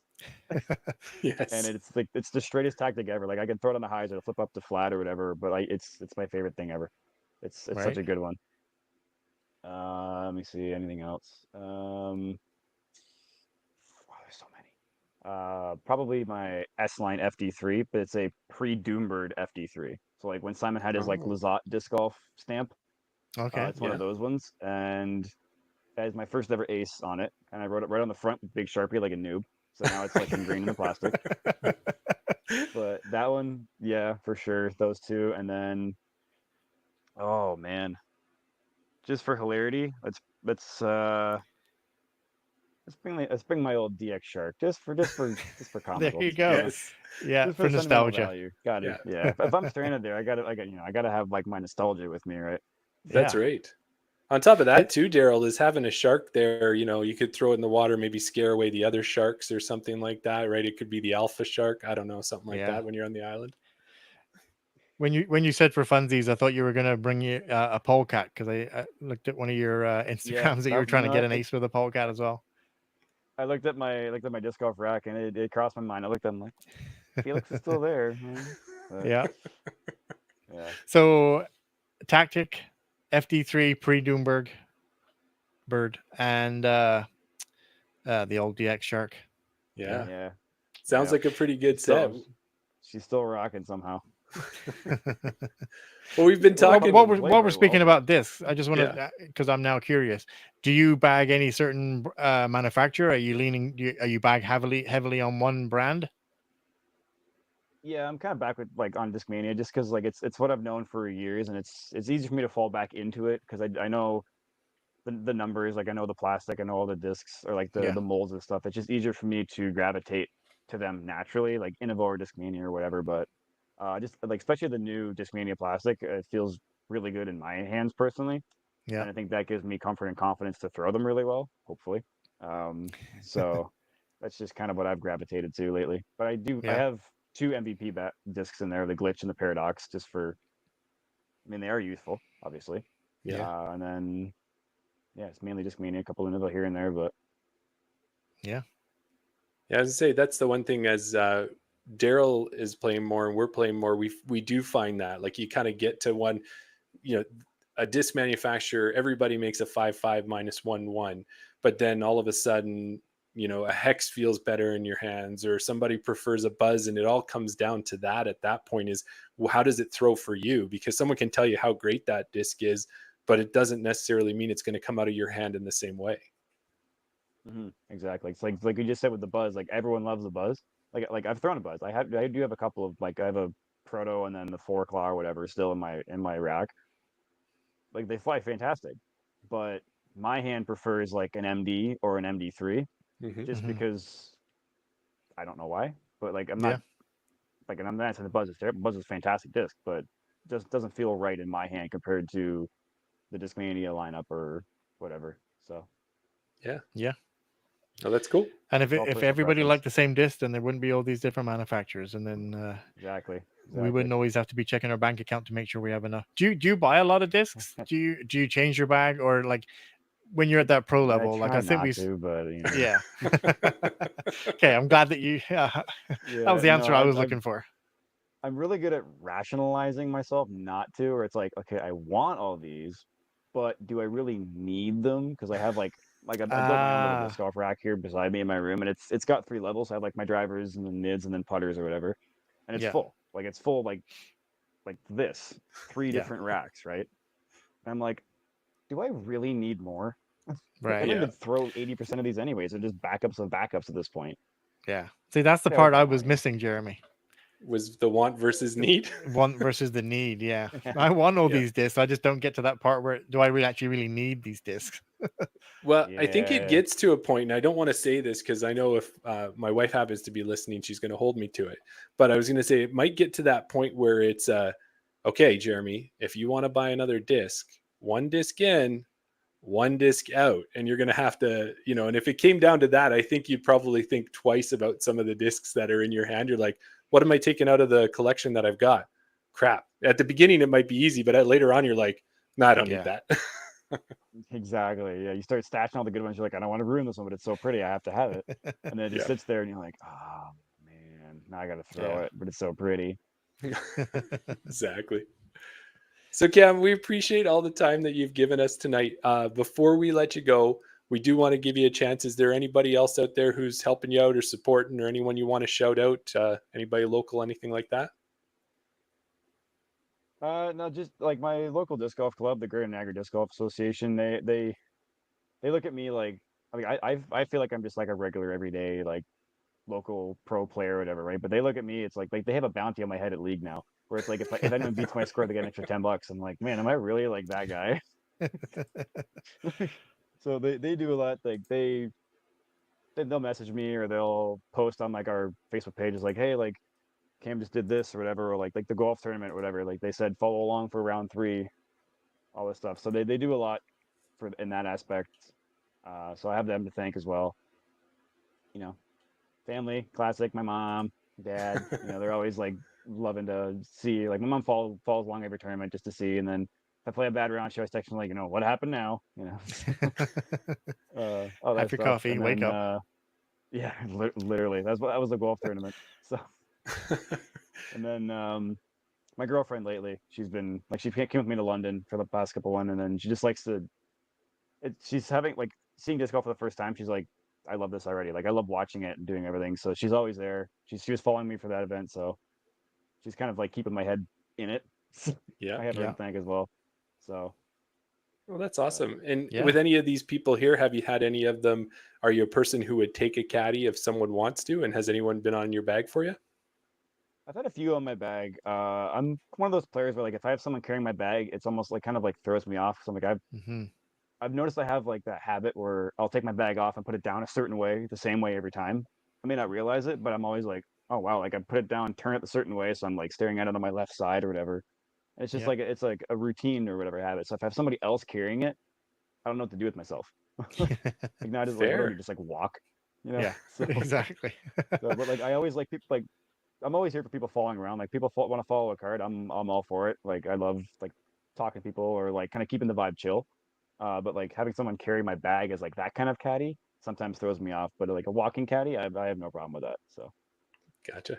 Yes. and it's like it's the straightest tactic ever. Like I can throw it on the highs or flip up to flat or whatever, but it's my favorite thing ever. It's Right. such a good one. Let me see anything else. Wow, there's so many. Probably my S-Line FD3, but it's a pre-Doombird FD3. So like when Simon had his like Oh. Lizotte disc golf stamp, Okay. it's one of those ones, and that is my first ever ace on it, and I wrote it right on the front with big Sharpie like a noob. So now it's like ingrained in the plastic. But that one, yeah, for sure. Those 2, and then, oh man, just for hilarity, let's bring my old DX Shark just for There comical. you go. Yes. Yeah, Just for sentimental nostalgia. value. Got it. Yeah. Yeah. If I'm stranded there, I gotta have like my nostalgia with me, right? That's Yeah. right. On top of that, too, Daryl, is having a shark there. You could throw it in the water, maybe scare away the other sharks or something like that, right? It could be the alpha shark. I don't know, something like Yeah. that when you're on the island. When you said for funsies, I thought you were gonna bring you a polecat because I looked at one of your Instagrams that you were trying to get an ace with a polecat as well. I looked at my disc golf rack and it crossed my mind. I looked at him like, Felix is still there. Yeah. Yeah. So, tactic, FD3 pre-Doomberg bird, and the old DX Shark. Yeah. Yeah. Sounds Yeah. like a pretty good set. She's still rocking somehow. Well, we've been talking. While we're speaking about discs, I just want to, Yeah. because I'm now curious. Do you bag any certain manufacturer? Are you are you bag heavily on one brand? Yeah, I'm kind of back with like on Discmania just because like it's what I've known for years, and it's easy for me to fall back into it because I know the numbers, like I know the plastic, I know all the discs or like the molds and stuff. It's just easier for me to gravitate to them naturally, like Innova or Discmania or whatever. But just like especially the new Discmania plastic, it feels really good in my hands personally. Yeah. And I think that gives me comfort and confidence to throw them really well, hopefully. So that's just kind of what I've gravitated to lately. But I have 2 MVP discs in there, the Glitch and the Paradox, just for, I mean, they are useful, obviously. Yeah. And then, yeah, it's mainly Discmania, a couple of Innova here and there, but. Yeah. Yeah, as I say, that's the one thing as Daryl is playing more and we're playing more, we do find that like you kind of get to one, a disc manufacturer, everybody makes a 5.5 - 1.1, but then all of a sudden, a hex feels better in your hands, or somebody prefers a buzz, and it all comes down to that at that point is, well, how does it throw for you? Because someone can tell you how great that disc is, but it doesn't necessarily mean it's going to come out of your hand in the same way. Exactly. It's like you just said with the buzz, like everyone loves the buzz. Like I've thrown a buzz. I do have a couple of, like I have a proto and then the 4 claw or whatever still in my rack. Like they fly fantastic, but my hand prefers like an MD or an MD3 just because I don't know why, but like I'm not like, and I'm not saying the buzz is terrible. Buzz is a fantastic disc, but just doesn't feel right in my hand compared to the Discmania lineup or whatever. So Yeah. Oh, that's cool. And if everybody preference. liked the same disc, then there wouldn't be all these different manufacturers, and then Exactly. we wouldn't always have to be checking our bank account to make sure we have enough. Do you buy a lot of discs? do you change your bag, or like when you're at that pro level? Like I think but yeah. Okay, I'm glad that you. That was the answer I was looking for. I'm really good at rationalizing myself not to, or it's like, okay, I want all these, but do I really need them? Because I have like I built my own little disc golf rack here beside me in my room, and it's got 3 levels. I have like my drivers and then mids and then putters or whatever, and it's full. Like it's full like this 3 different racks, right? And I'm like, do I really need more? Right. I'm Yeah. going to throw 80% of these anyways. They're just backups of backups at this point. Yeah. See, that's the Yeah, part I come was on. missing, Jeremy. Was the want versus need? Want versus the need. Yeah. I want all Yeah. these discs. I just don't get to that part where do I really need these discs? Well, I think it Yeah. gets to a point, and I don't want to say this because I know if my wife happens to be listening, she's going to hold me to it. But I was going to say it might get to that point where it's, okay, Jeremy, if you want to buy another disc, one disc in, one disc out, and you're going to have to, and if it came down to that, I think you'd probably think twice about some of the discs that are in your hand. You're like, what am I taking out of the collection that I've got? Crap. At the beginning, it might be easy, but later on, you're like, no, I don't need that. Exactly. Yeah. You start stashing all the good ones. You're like, I don't want to ruin this one, but it's so pretty. I have to have it. And then it just Yeah. sits there and you're like, oh, man, now I got to throw it, but it's so pretty. Exactly. So, Cam, we appreciate all the time that you've given us tonight. Before we let you go, we do want to give you a chance. Is there anybody else out there who's helping you out or supporting, or anyone you want to shout out? Anybody local, anything like that? No, just like my local disc golf club, the Greater Niagara Disc Golf Association. They look at me like, I mean, I feel like I'm just like a regular everyday like local pro player or whatever, right? But they look at me, it's like they have a bounty on my head at league now, where it's like if anyone beats my score, they get an extra $10. I'm like, man, am I really like that guy? So they do a lot. Like they'll message me or they'll post on like our Facebook pages, like, hey, like Cam just did this or whatever, or like the golf tournament or whatever. Like they said, follow along for round 3, all this stuff. So they do a lot for in that aspect. So I have them to thank as well. You know, family, classic. My mom, dad. They're always like loving to see. Like my mom follows along every tournament just to see, and then if I play a bad round, she always texts me like, what happened now? All that After stuff. coffee, And wake then, up. yeah, literally. That was the golf tournament. So, and then my girlfriend lately, she's been like she came with me to London for the past couple one, and then she just likes to. She's having like seeing disc golf for the first time. She's like, I love this already. Like I love watching it and doing everything. So she's always there. She was following me for that event, so she's kind of like keeping my head in it. Yeah. I have her to thank as well. So. Well, that's awesome. And Yeah. with any of these people here, have you had any of them? Are you a person who would take a caddy if someone wants to? And has anyone been on your bag for you? I've had a few on my bag. I'm one of those players where like if I have someone carrying my bag, it's almost like kind of like throws me off. So I'm like I've noticed I have like that habit where I'll take my bag off and put it down a certain way, the same way every time. I may not realize it, but I'm always like, oh wow, like I put it down, turn it a certain way, so I'm like staring at it on my left side or whatever. And it's just like it's like a routine or whatever habit. So if I have somebody else carrying it, I don't know what to do with myself. Like now I just like literally just like walk, Yeah, So, exactly. but like I always like people like I'm always here for people following around. Like people want to follow a card, I'm all for it. Like I love like talking to people or like kind of keeping the vibe chill. But like having someone carry my bag as like that kind of caddy sometimes throws me off. But like a walking caddy, I have no problem with that. So Gotcha.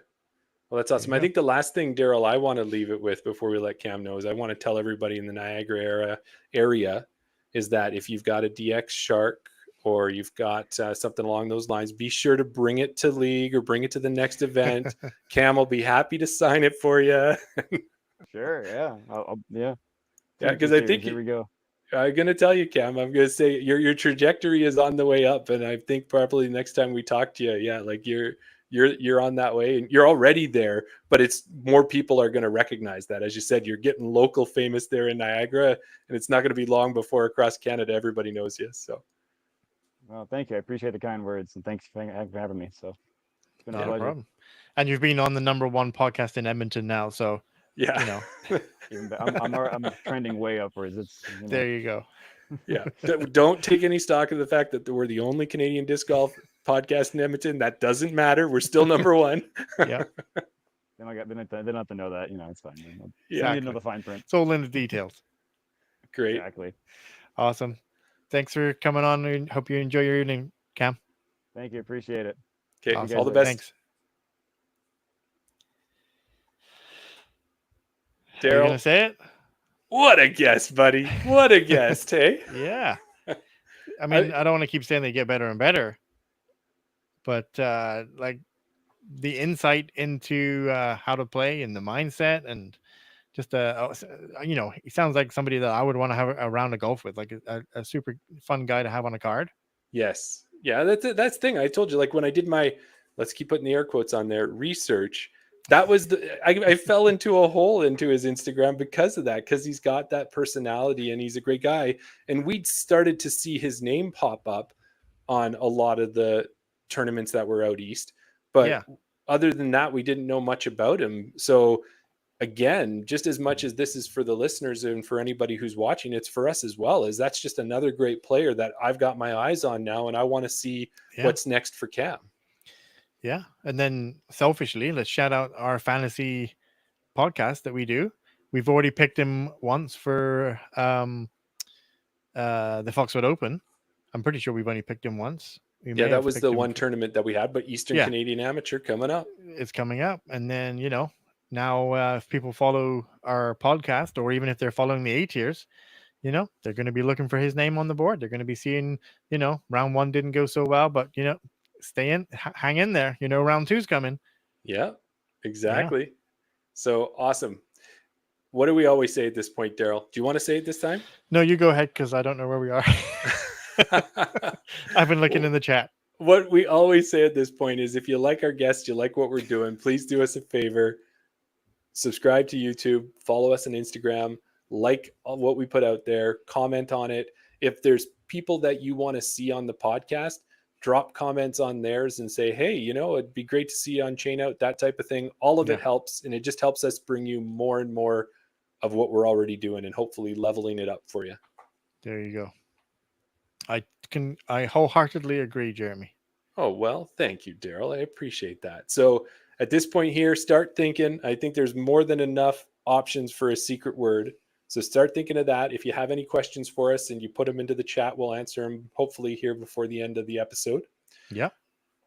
Well, that's awesome. I think the last thing, Daryl, I want to leave it with before we let Cam know is I want to tell everybody in the Niagara area is that if you've got a DX Shark or you've got something along those lines, be sure to bring it to league or bring it to the next event. Cam will be happy to sign it for you. Sure, yeah, yeah, because I think here we go. I'm gonna tell you, Cam. I'm gonna say your trajectory is on the way up, and I think probably next time we talk to you, yeah, like you're on that way, and you're already there. But it's more people are gonna recognize that, as you said, you're getting local famous there in Niagara, and it's not gonna be long before across Canada everybody knows you. So, well, thank you. I appreciate the kind words, and thanks for having me. So it's been a pleasure. Problem. And you've been on the #1 podcast in Edmonton now, so yeah, I'm trending way upwards. It's there you go. Yeah, don't take any stock of the fact that we're the only Canadian disc golf podcast in Edmonton. That doesn't matter. We're still #1. Yeah. They don't have to know that. It's fine. Yeah, you know the fine print. It's all in the details. Great. Exactly. Awesome. Thanks for coming on. And hope you enjoy your evening, Cam. Thank you. Appreciate it. Okay. Awesome. All the best. Thanks. Daryl, are you gonna say it? What a guest, buddy. What a guest, hey? Yeah. I mean, I don't want to keep saying they get better and better, but like the insight into how to play and the mindset and just he sounds like somebody that I would want to have a round of golf with, like a super fun guy to have on a card. Yes. Yeah, that's the thing. I told you, like when I did my, let's keep putting the air quotes on there, research, that was I fell into a hole into his Instagram because of that, because he's got that personality and he's a great guy. And we'd started to see his name pop up on a lot of the tournaments that were out east. But other than that, we didn't know much about him. So again, just as much as this is for the listeners and for anybody who's watching, it's for us as well. Is that's just another great player that I've got my eyes on now, and I want to see what's next for Cam. Yeah, and then selfishly, let's shout out our fantasy podcast that we do. We've already picked him once for the Foxwood Open. I'm pretty sure we've only picked him once. Yeah, that was the one tournament that we had, but Eastern Canadian Amateur coming up. It's coming up, and then now if people follow our podcast, or even if they're following the A tiers, they're going to be looking for his name on the board. They're going to be seeing, round 1 didn't go so well, but hang in there. Round 2's coming. Yeah, exactly. Yeah. So awesome. What do we always say at this point, Daryl? Do you want to say it this time? No, you go ahead, because I don't know where we are. I've been looking in the chat. What we always say at this point is, if you like our guests, you like what we're doing, please do us a favor. Subscribe to YouTube, follow us on Instagram, like what we put out there, comment on it. If there's people that you want to see on the podcast, drop comments on theirs and say, hey, it'd be great to see you on Chain Out, that type of thing. All of it helps, and it just helps us bring you more and more of what we're already doing and hopefully leveling it up for you. There you go. I wholeheartedly agree, Jeremy. Oh, well, thank you, Daryl. I appreciate that. So at this point here, start thinking. I think there's more than enough options for a secret word. So start thinking of that. If you have any questions for us and you put them into the chat, we'll answer them hopefully here before the end of the episode. Yeah.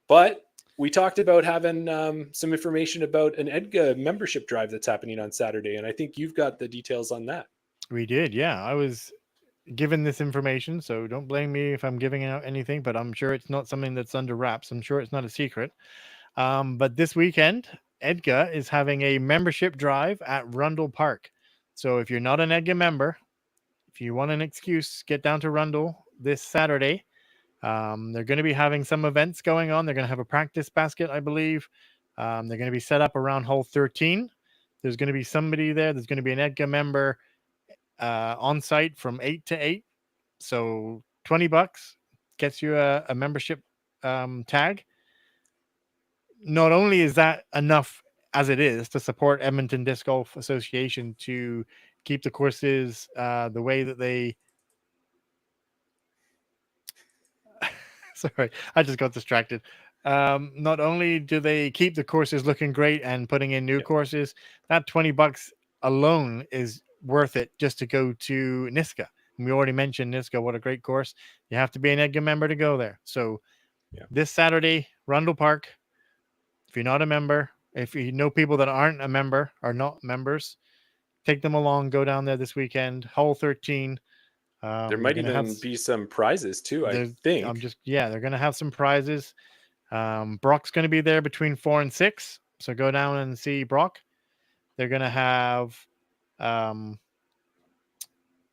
But we talked about having some information about an EDGA membership drive that's happening on Saturday. And I think you've got the details on that. We did. Yeah. I was given this information, so don't blame me if I'm giving out anything, but I'm sure it's not something that's under wraps. I'm sure it's not a secret. But this weekend, EDGA is having a membership drive at Rundle Park. So if you're not an EDGA member, if you want an excuse, get down to Rundle this Saturday. They're going to be having some events going on. They're going to have a practice basket, I believe. They're going to be set up around hole 13. There's going to be somebody there. There's going to be an EDGA member on site from 8 to 8. So $20 gets you a membership tag. Not only is that enough as it is to support Edmonton Disc Golf Association to keep the courses the way that they... Sorry, I just got distracted. Not only do they keep the courses looking great and putting in new courses, that $20 alone is worth it just to go to Niska. And we already mentioned Niska, what a great course. You have to be an EDGA member to go there. So this Saturday, Rundle Park, if you're not a member, if you know people that aren't a member or not members, take them along, go down there this weekend, hole 13. There might even be some prizes too, I think. They're going to have some prizes. Brock's going to be there between 4 and 6. So go down and see Brock. They're going to have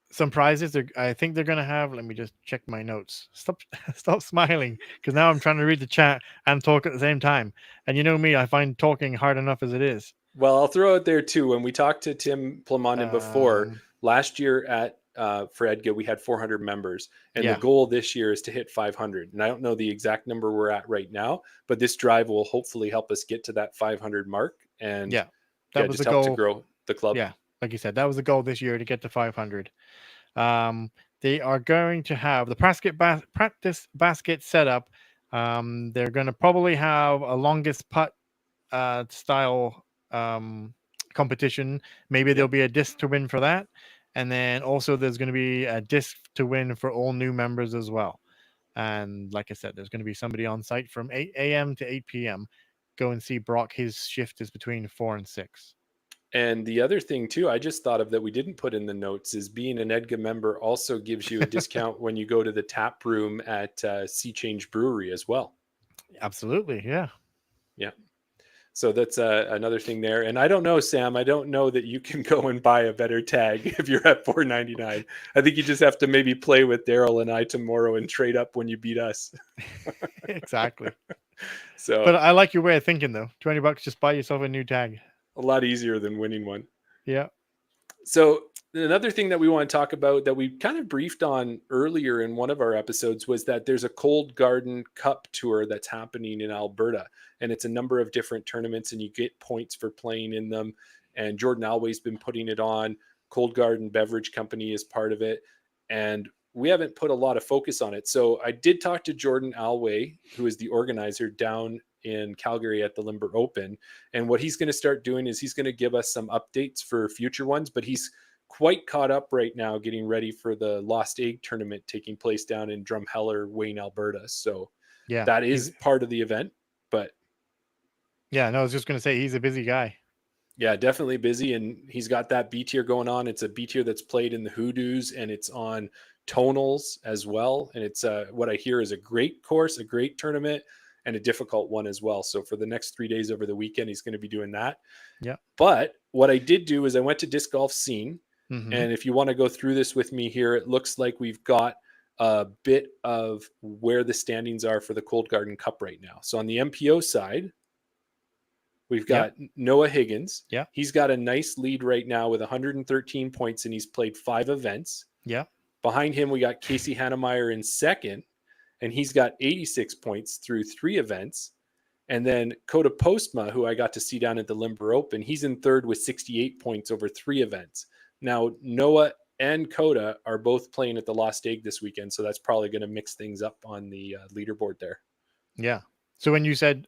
some prizes. I think they're going to have, let me just check my notes. Stop smiling, because now I'm trying to read the chat and talk at the same time. And you know me, I find talking hard enough as it is. Well, I'll throw it there too. When we talked to Tim Plamondon before, last year at for EDGA, we had 400 members, and the goal this year is to hit 500. And I don't know the exact number we're at right now, but this drive will hopefully help us get to that 500 mark. And that was just the help goal to grow the club. Yeah, like you said, that was the goal this year, to get to 500. They are going to have the practice basket set up. They're going to probably have a longest putt style competition. Maybe there'll be a disc to win for that. And then also there's going to be a disc to win for all new members as well. And like I said, there's going to be somebody on site from 8 a.m. to 8 p.m. Go and see Brock. His shift is between 4 and 6. And the other thing too, I just thought of that we didn't put in the notes, is being an EDGA member also gives you a discount when you go to the tap room at Sea Change Brewery as well. Absolutely. Yeah. Yeah. So that's another thing there. And I don't know, Sam, I don't know that you can go and buy a better tag if you're at $4.99. I think you just have to maybe play with Daryl and I tomorrow and trade up when you beat us. Exactly. So, but I like your way of thinking, though. $20, just buy yourself a new tag. A lot easier than winning one. Yeah. So another thing that we want to talk about that we kind of briefed on earlier in one of our episodes was that there's a Cold Garden Cup tour that's happening in Alberta, and it's a number of different tournaments, and you get points for playing in them. And Jordan Alway's been putting it on. Cold Garden Beverage Company is part of it, and we haven't put a lot of focus on it. So I did talk to Jordan Alway, who is the organizer down in Calgary at the Limber Open. And what he's going to start doing is he's going to give us some updates for future ones, but he's quite caught up right now getting ready for the Lost Egg tournament taking place down in Drumheller, Wayne, Alberta. So yeah, that is part of the event, but yeah, no, I was just going to say he's a busy guy. Yeah, definitely busy. And he's got that B tier going on. It's a B tier that's played in the Hoodoos, and it's on tonals as well. And it's what I hear is a great course, a great tournament, and a difficult one as well. So for the next 3 days over the weekend, he's going to be doing that. Yeah. But what I did do is I went to Disc Golf Scene. Mm-hmm. And if you want to go through this with me here, it looks like we've got a bit of where the standings are for the Cold Garden Cup right now. So on the MPO side, we've got Noah Higgins. Yeah. He's got a nice lead right now with 113 points, and he's played 5 events. Yeah. Behind him, we got Casey Hannemeyer in second, and he's got 86 points through 3 events. And then Coda Postma, who I got to see down at the Limber Open, he's in third with 68 points over 3 events. Now, Noah and Coda are both playing at the Lost Egg this weekend, so that's probably going to mix things up on the leaderboard there. Yeah. So when you said,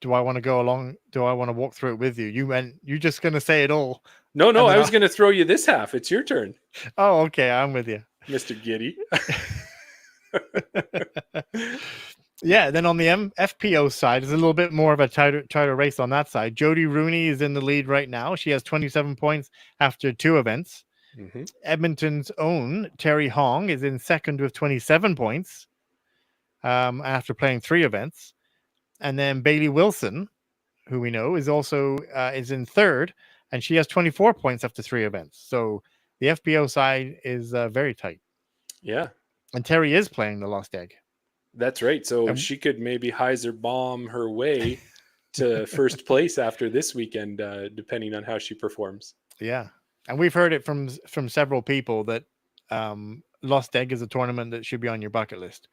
do I want to go along? Do I want to walk through it with you? You meant you're just going to say it all? No, I was going to throw you this half. It's your turn. Oh, okay. I'm with you, Mr. Giddy. Yeah. Then on the FPO side, there's a little bit more of a tighter race on that side. Jody Rooney is in the lead right now. She has 27 points after 2 events. Mm-hmm. Edmonton's own Terry Hong is in second with 27 points after playing 3 events. And then Bailey Wilson, who we know is also is in third, and she has 24 points after 3 events. So the FPO side is very tight. Yeah. And Terry is playing the Lost Egg. That's right. So she could maybe Heiser bomb her way to first place after this weekend, depending on how she performs. Yeah. And we've heard it from several people that Lost Egg is a tournament that should be on your bucket list.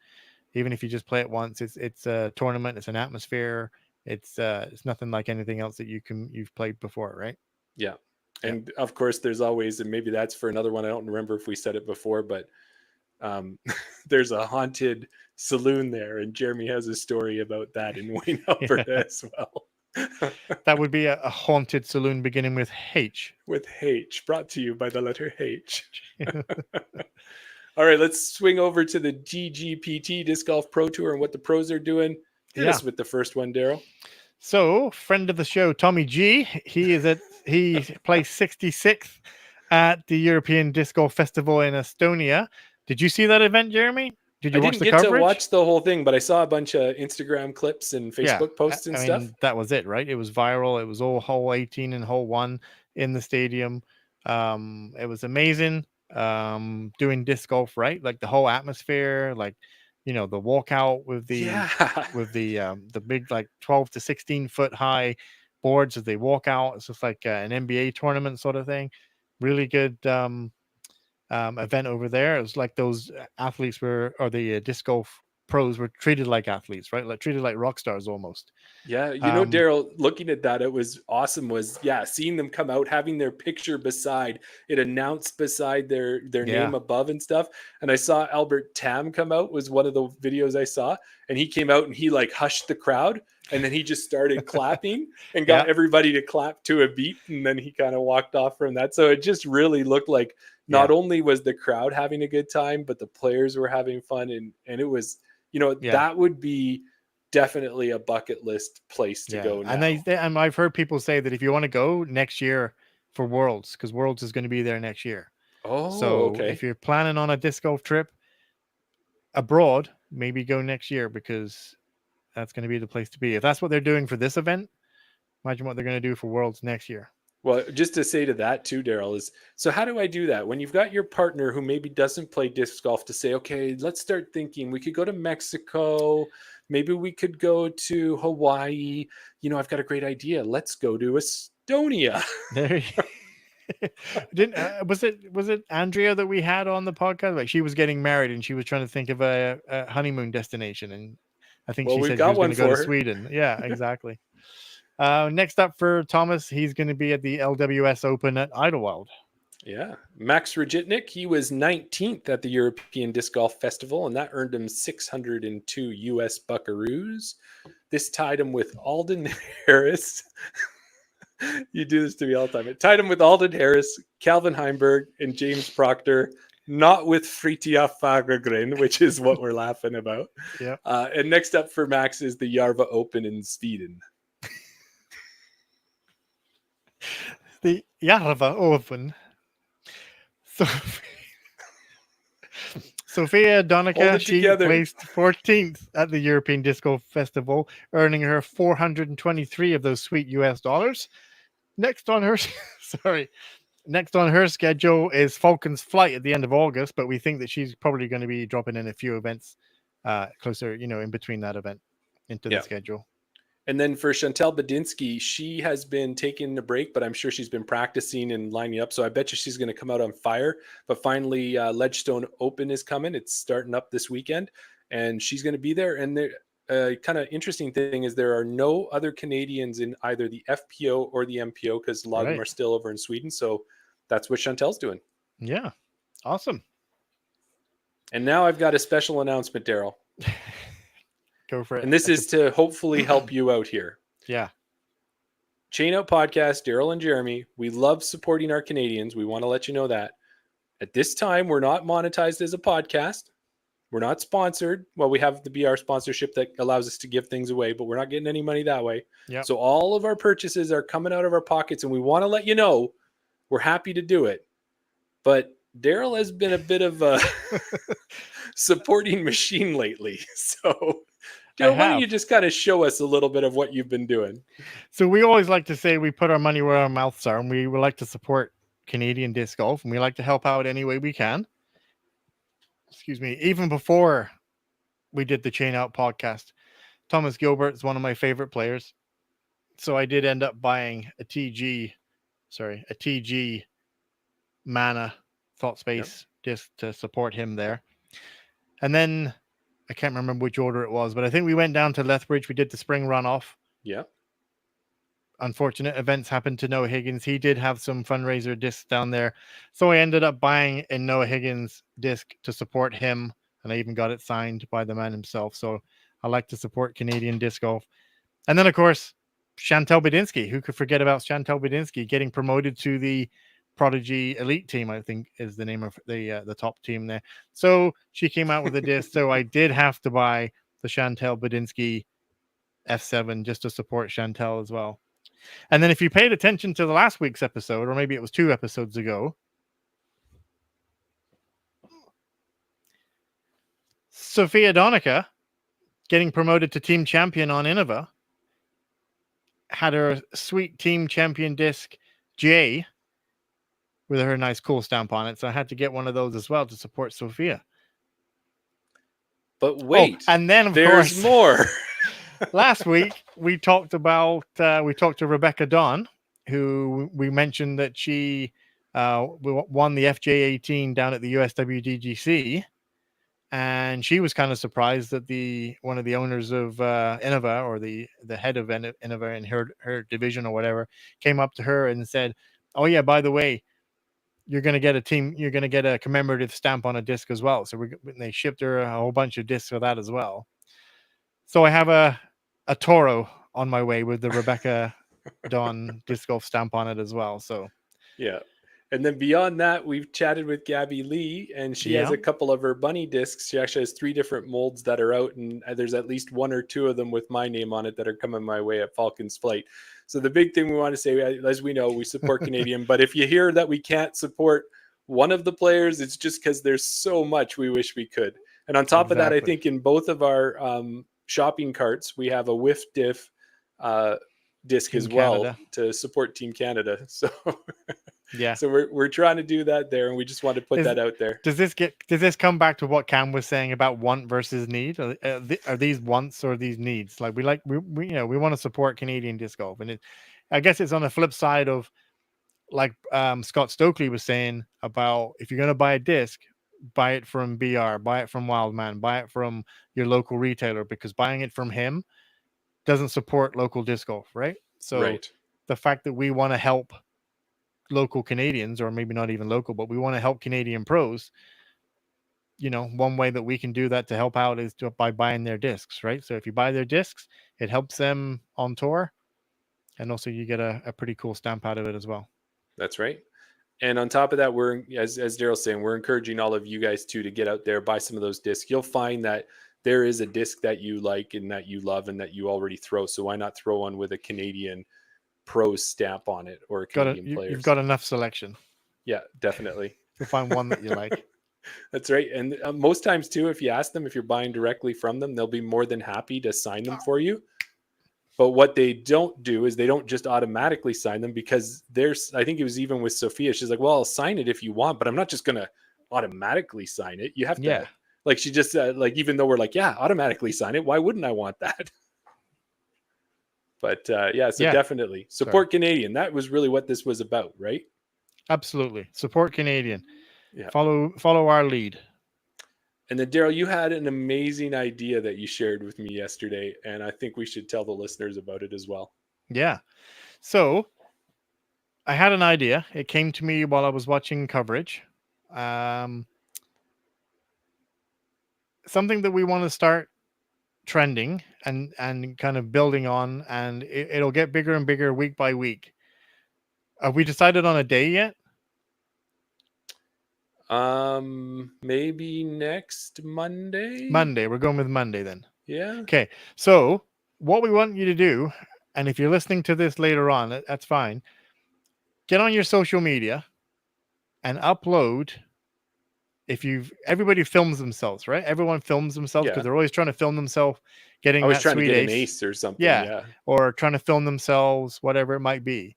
Even if you just play it once, it's a tournament, it's an atmosphere. It's nothing like anything else that you've played before, right? Yeah. And of course there's always, and maybe that's for another one, I don't remember if we said it before, but there's a haunted saloon there, and Jeremy has a story about that in Wayne, Alberta as well. That would be a haunted saloon beginning with H. With H, brought to you by the letter H. All right, let's swing over to the GGPT Disc Golf Pro Tour and what the pros are doing. Hit us with the first one, Daryl. So, friend of the show, Tommy G, he placed 66th at the European Disc Golf Festival in Estonia. Did you see that event, Jeremy? Did you watch the coverage? I didn't get to watch the whole thing, but I saw a bunch of Instagram clips and Facebook posts and stuff. That was it, right? It was viral. It was all hole 18 and hole 1 in the stadium. It was amazing. Doing disc golf, right? Like the whole atmosphere, like, the walkout with the big, like 12 to 16 foot high boards as they walk out. It's just like an NBA tournament sort of thing. Really good event over there. It was like those athletes the disc golf pros were treated like athletes, right? Like treated like rock stars almost. Yeah. Daryl, looking at that, it was awesome seeing them come out, having their picture beside it announced beside their name above and stuff. And I saw Albert Tam come out, was one of the videos I saw, and he came out and he like hushed the crowd, and then he just started clapping and got everybody to clap to a beat. And then he kind of walked off from that. So it just really looked like not only was the crowd having a good time, but the players were having fun. And it was, that would be definitely a bucket list place to go now. And I've heard people say that if you want to go next year for Worlds, because Worlds is going to be there next year. Oh, so okay. If you're planning on a disc golf trip abroad, maybe go next year, because that's going to be the place to be. If that's what they're doing for this event, Imagine what they're going to do for Worlds next year. Well, just to say to that too, Daryl, is so how do I do that when you've got your partner who maybe doesn't play disc golf to say, okay, let's start thinking we could go to Mexico, maybe we could go to Hawaii. I've got a great idea. Let's go to Estonia. There. Was it Andrea that we had on the podcast? Like, she was getting married and she was trying to think of a honeymoon destination, and I think she said she was going to go to Sweden. Yeah, exactly. Next up for Thomas, he's going to be at the LWS Open at Idlewild. Yeah. Max Rajitnik, he was 19th at the European Disc Golf Festival, and that earned him 602 US buckaroos. This tied him with Alden Harris. You do this to me all the time. It tied him with Alden Harris, Calvin Heimberg, and James Proctor, not with Fritjof Fagergren, which is what we're laughing about. Yeah. And next up for Max is the Järva Open in Sweden. The Järva Open. So, Sophia Donica, she placed 14th at the European Disco Festival, earning her 423 of those sweet US dollars. Next on her schedule is Falcon's Flight at the end of August, but we think that she's probably going to be dropping in a few events closer, in between that event into the schedule. And then for Chantal Badinsky, she has been taking a break, but I'm sure she's been practicing and lining up. So I bet you she's going to come out on fire. But finally, Ledgestone Open is coming. It's starting up this weekend, and she's going to be there. And the kind of interesting thing is there are no other Canadians in either the FPO or the MPO because a lot of them are still over in Sweden. So that's what Chantal's doing. Yeah. Awesome. And now I've got a special announcement, Daryl. Go for it. And this is to hopefully help you out here. Yeah. Chain Out Podcast, Daryl and Jeremy, we love supporting our Canadians. We want to let you know that. At this time, we're not monetized as a podcast. We're not sponsored. Well, we have the BR sponsorship that allows us to give things away, but we're not getting any money that way. Yep. So all of our purchases are coming out of our pockets, and we want to let you know we're happy to do it. But Daryl has been a bit of a supporting machine lately. So Daryl, why don't you just kind of show us a little bit of what you've been doing? So we always like to say we put our money where our mouths are, and we would like to support Canadian disc golf, and we like to help out any way we can. Excuse me. Even before we did the Chain Out podcast, Thomas Gilbert is one of my favorite players. So I did end up buying a TG Mana Thought Space disc to support him there. And then I can't remember which order it was, but I think we went down to Lethbridge. We did the spring runoff. Yeah. Unfortunate events happened to Noah Higgins. He did have some fundraiser discs down there. So I ended up buying a Noah Higgins disc to support him. And I even got it signed by the man himself. So I like to support Canadian disc golf. And then, of course, Chantal Badinsky. Who could forget about Chantal Badinsky getting promoted to the Prodigy Elite team, I think is the name of the top team there. So she came out with a disc. So I did have to buy the Chantal Badinsky F7 just to support Chantal as well. And then if you paid attention to the last week's episode, or maybe it was 2 episodes ago, Sophia Donica getting promoted to team champion on Innova had her sweet team champion disc J with her nice cool stamp on it. So I had to get one of those as well to support Sophia. But wait, and then of there's course, more. last week we talked to Rebecca Dawn, who we mentioned that she won the FJ18 down at the USWDGC, and she was kind of surprised that one of the owners of Innova, or the head of Innova in her division or whatever, came up to her and said, "Oh yeah, by the way, you're going to get a commemorative stamp on a disc as well." So they shipped her a whole bunch of discs for that as well. So I have a Toro on my way with the Rebecca Dawn disc golf stamp on it as well. So yeah. And then beyond that, we've chatted with Gabby Lee, and she has a couple of her bunny discs. She actually has 3 different molds that are out, and there's at least 1 or 2 of them with my name on it that are coming my way at Falcon's Flight. So the big thing we want to say, as we know, we support Canadian, but if you hear that we can't support one of the players, it's just because there's so much we wish we could. And on top of that, I think in both of our shopping carts, we have a Whiff Diff disc Team as well Canada. to support Team Canada. So Yeah. so we're trying to do that there, and we just want to put that out there. Does this come back to what Cam was saying about want versus need? Are these wants or these needs? Like we want to support Canadian disc golf, and I guess it's on the flip side of like Scott Stokely was saying about if you're going to buy a disc, buy it from BR, buy it from Wildman, buy it from your local retailer, because buying it from him doesn't support local disc golf, right? So Right. the fact that we want to help local Canadians, or maybe not even local, but we want to help Canadian pros, one way that we can do that to help out is by buying their discs, right? So if you buy their discs, it helps them on tour, and also you get a pretty cool stamp out of it as well. That's right. And on top of that, we're, as Daryl's saying, we're encouraging all of you guys too to get out there, buy some of those discs. You'll find that there is a disc that you like and that you love and that you already throw. So why not throw one with a Canadian pro stamp on it, or a Canadian player? You've got enough selection. Yeah, definitely. You'll find one that you like. That's right. And most times too, if you ask them, if you're buying directly from them, they'll be more than happy to sign them for you. But what they don't do is they don't just automatically sign them, because I think it was even with Sophia. She's like, well, I'll sign it if you want, but I'm not just going to automatically sign it. You have to, like, she just like, even though we're like, yeah, automatically sign it, why wouldn't I want that? But definitely support Canadian. That was really what this was about, right? Absolutely. Support Canadian. Yeah. Follow our lead. And then, Daryl, you had an amazing idea that you shared with me yesterday, and I think we should tell the listeners about it as well. Yeah. So I had an idea. It came to me while I was watching coverage. Something that we want to start trending and kind of building on, and it'll get bigger and bigger week by week. Have we decided on a day yet? Maybe next Monday. We're going with Monday then. Yeah. Okay. So what we want you to do, and if you're listening to this later on, that's fine. Get on your social media and upload. Everybody films themselves, right? Everyone films themselves because they're always trying to film themselves getting that trying sweet to get ace. an ace or something. Yeah. Or trying to film themselves, whatever it might be.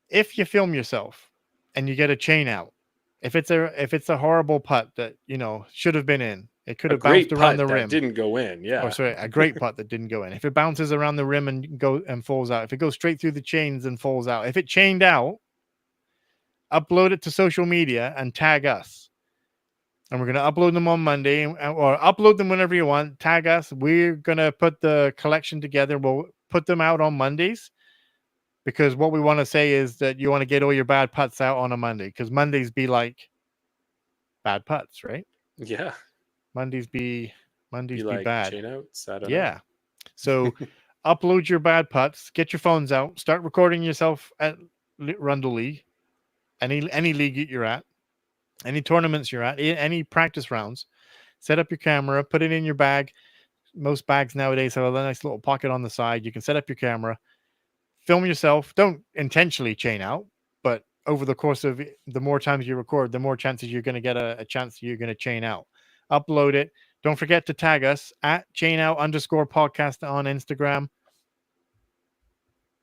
If you film yourself and you get a chain out, if it's a horrible putt that should have been in, it could have bounced around the rim. Didn't go in. Yeah. Or sorry, a great putt that didn't go in. If it bounces around the rim and falls out, if it goes straight through the chains and falls out, if it chained out, upload it to social media and tag us. And we're going to upload them on Monday, or upload them whenever you want. Tag us. We're going to put the collection together. We'll put them out on Mondays, because what we want to say is that you want to get all your bad putts out on a Monday, because Mondays be like bad putts, right? Yeah. Mondays be like bad. Chain outs? I don't know. So upload your bad putts, get your phones out, start recording yourself at Rundle League, any league you're at, any tournaments you're at, any practice rounds. Set up your camera, put it in your bag. Most bags nowadays have a nice little pocket on the side. You can set up your camera, film yourself. Don't intentionally chain out, but over the course of the more times you record, the more chances you're going to get a chance you're going to chain out. Upload it. Don't forget to tag us at @chainout_podcast on Instagram.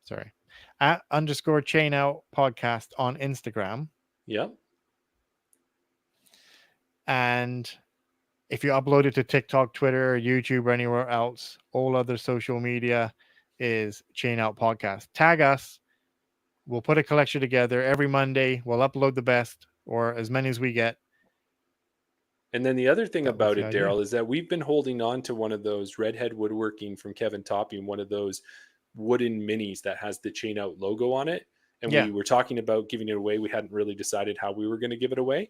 Sorry. At _chainout podcast on Instagram. Yep. And if you upload it to TikTok, Twitter, YouTube, or anywhere else, all other social media is Chain Out Podcast. Tag us. We'll put a collection together every Monday. We'll upload the best, or as many as we get. And then the other thing about it, Daryl, is that we've been holding on to one of those Redhead Woodworking from Kevin Topping, one of those wooden minis that has the Chain Out logo on it. And we were talking about giving it away. We hadn't really decided how we were going to give it away.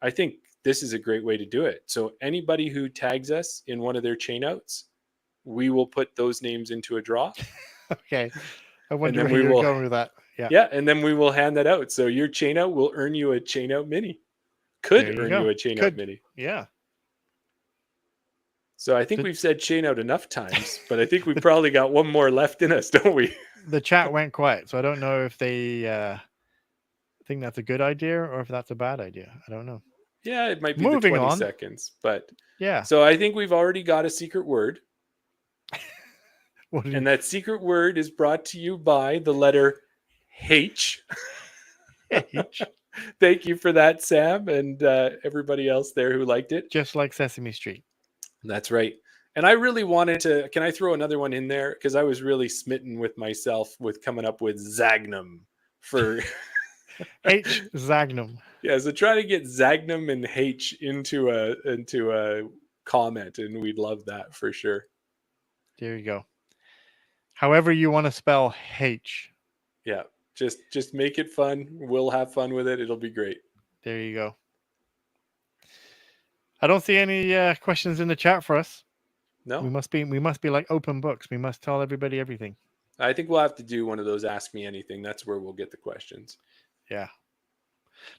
I think this is a great way to do it. So anybody who tags us in one of their chain outs, we will put those names into a draw. Okay. I wonder where you're going with that. Yeah. And then we will hand that out. So your chain out will earn you a chain out mini. Could earn you a chain out mini. Yeah. So I think we've said chain out enough times, but I think we probably got one more left in us, don't we? The chat went quiet, so I don't know if they think that's a good idea or if that's a bad idea. I don't know. Yeah, it might be the 20 seconds, but yeah. So I think we've already got a secret word. And that secret word is brought to you by the letter H. H. Thank you for that, Sam, and everybody else there who liked it. Just like Sesame Street. That's right. And I really wanted to, can I throw another one in there? Because I was really smitten with myself with coming up with Zagnum for H. Zagnum. Yeah, so try to get Zagnum and H into a comment, and we'd love that for sure. There you go. However you want to spell H. Yeah, just make it fun. We'll have fun with it. It'll be great. There you go. I don't see any questions in the chat for us. No, we must be like open books. We must tell everybody everything. I think we'll have to do one of those Ask Me Anything. That's where we'll get the questions. Yeah.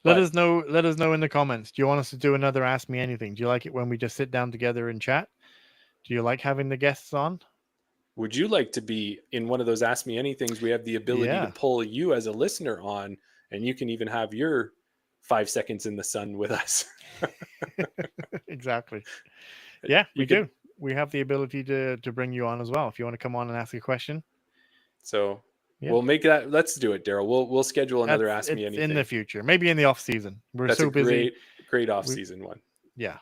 Let us know in the comments. Do you want us to do another Ask Me Anything? Do you like it when we just sit down together and chat? Do you like having the guests on? Would you like to be in one of those Ask Me Anythings? We have the ability to pull you as a listener on, and you can even have your 5 seconds in the sun with us. Exactly. Yeah, we do. We have the ability to bring you on as well if you want to come on and ask a question. So we'll make that. Let's do it, Daryl. We'll schedule another Ask Me Anything in the future, maybe in the off season. We're so busy. Great off season one. Yeah.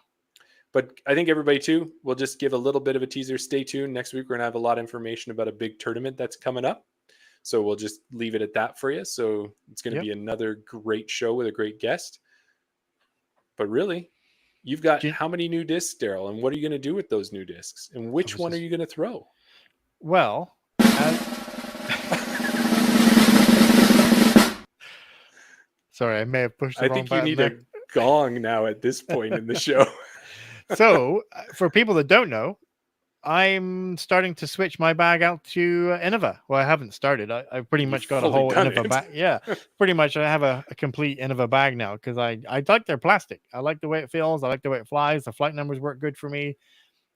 But I think everybody too, we'll just give a little bit of a teaser. Stay tuned. Next week, we're going to have a lot of information about a big tournament that's coming up. So we'll just leave it at that for you. So it's going to be another great show with a great guest. But really, you've got how many new discs, Daryl? And what are you going to do with those new discs? And which one are you going to throw? Well, sorry, I may have pushed the wrong button. I think you need a gong now at this point in the show. So, for people that don't know, I'm starting to switch my bag out to Innova. Well, I haven't started. I've pretty much got a whole Innova bag. Yeah, pretty much. I have a complete Innova bag now because I like their plastic. I like the way it feels. I like the way it flies. The flight numbers work good for me.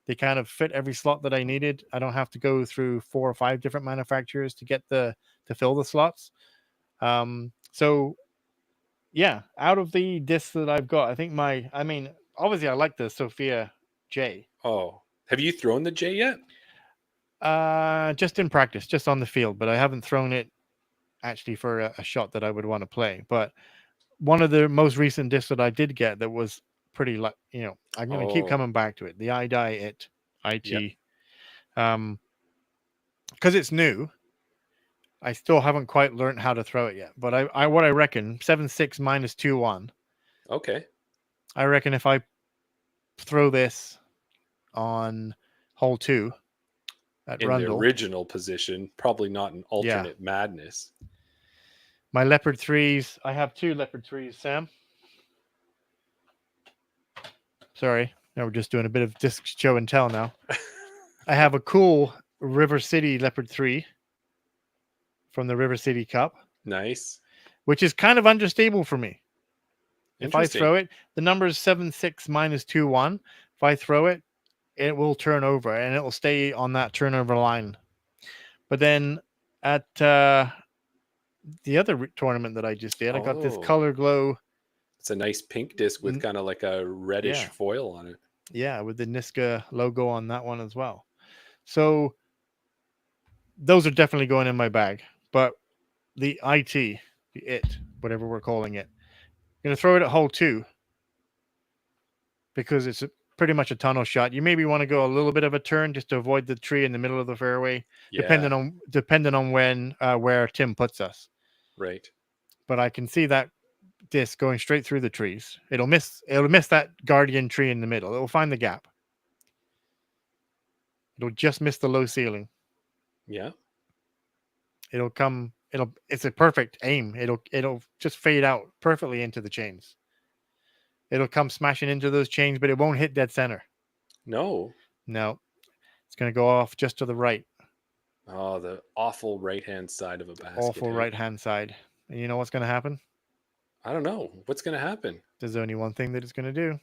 They kind of fit every slot that I needed. I don't have to go through 4 or 5 different manufacturers to get to fill the slots. So yeah, out of the discs that I've got, I think obviously I like the Sophia J. Oh, have you thrown the J yet? Just in practice, just on the field, but I haven't thrown it actually for a shot that I would want to play. But one of the most recent discs that I did get that was pretty, I'm going to keep coming back to it. The IT, because it's new. I still haven't quite learned how to throw it yet, but I reckon 7.6 minus 2.1. Okay. I reckon if I throw this on hole 2 at in Rundle, the original position, probably not an alternate madness. My Leopard 3s, I have 2 Leopard 3s, Sam. Sorry, now we're just doing a bit of disc show and tell now. I have a cool River City Leopard 3 from the River City Cup. Nice. Which is kind of understable for me. If I throw it, the number is 7.6 minus 2.1. If I throw it, it will turn over and it will stay on that turnover line. But then at the other tournament that I just did, I got this Color Glow. It's a nice pink disc with kind of like a reddish foil on it. Yeah, with the Niska logo on that one as well. So those are definitely going in my bag. But the whatever we're calling it, I'm going to throw it at hole 2 because it's pretty much a tunnel shot. You maybe want to go a little bit of a turn just to avoid the tree in the middle of the fairway, depending on where Tim puts us. Right. But I can see that disc going straight through the trees. It'll miss that guardian tree in the middle. It'll find the gap. It'll just miss the low ceiling. Yeah. It's a perfect aim. It'll just fade out perfectly into the chains. It'll come smashing into those chains, but it won't hit dead center. No. It's going to go off just to the right. Oh, the awful right-hand side of a basket. Awful right-hand side. And you know what's going to happen? I don't know. What's going to happen? There's only one thing that it's going to do.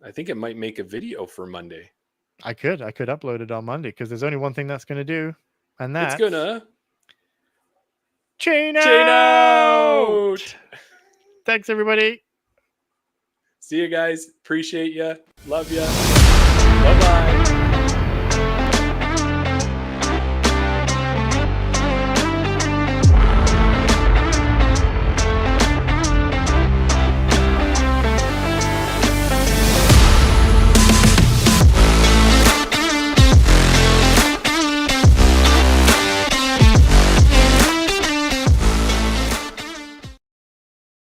I think it might make a video for Monday. I could upload it on Monday because there's only one thing that's going to do. And that's... It's going to... Chain out! Thanks, everybody. See you guys. Appreciate you. Love you. Bye-bye.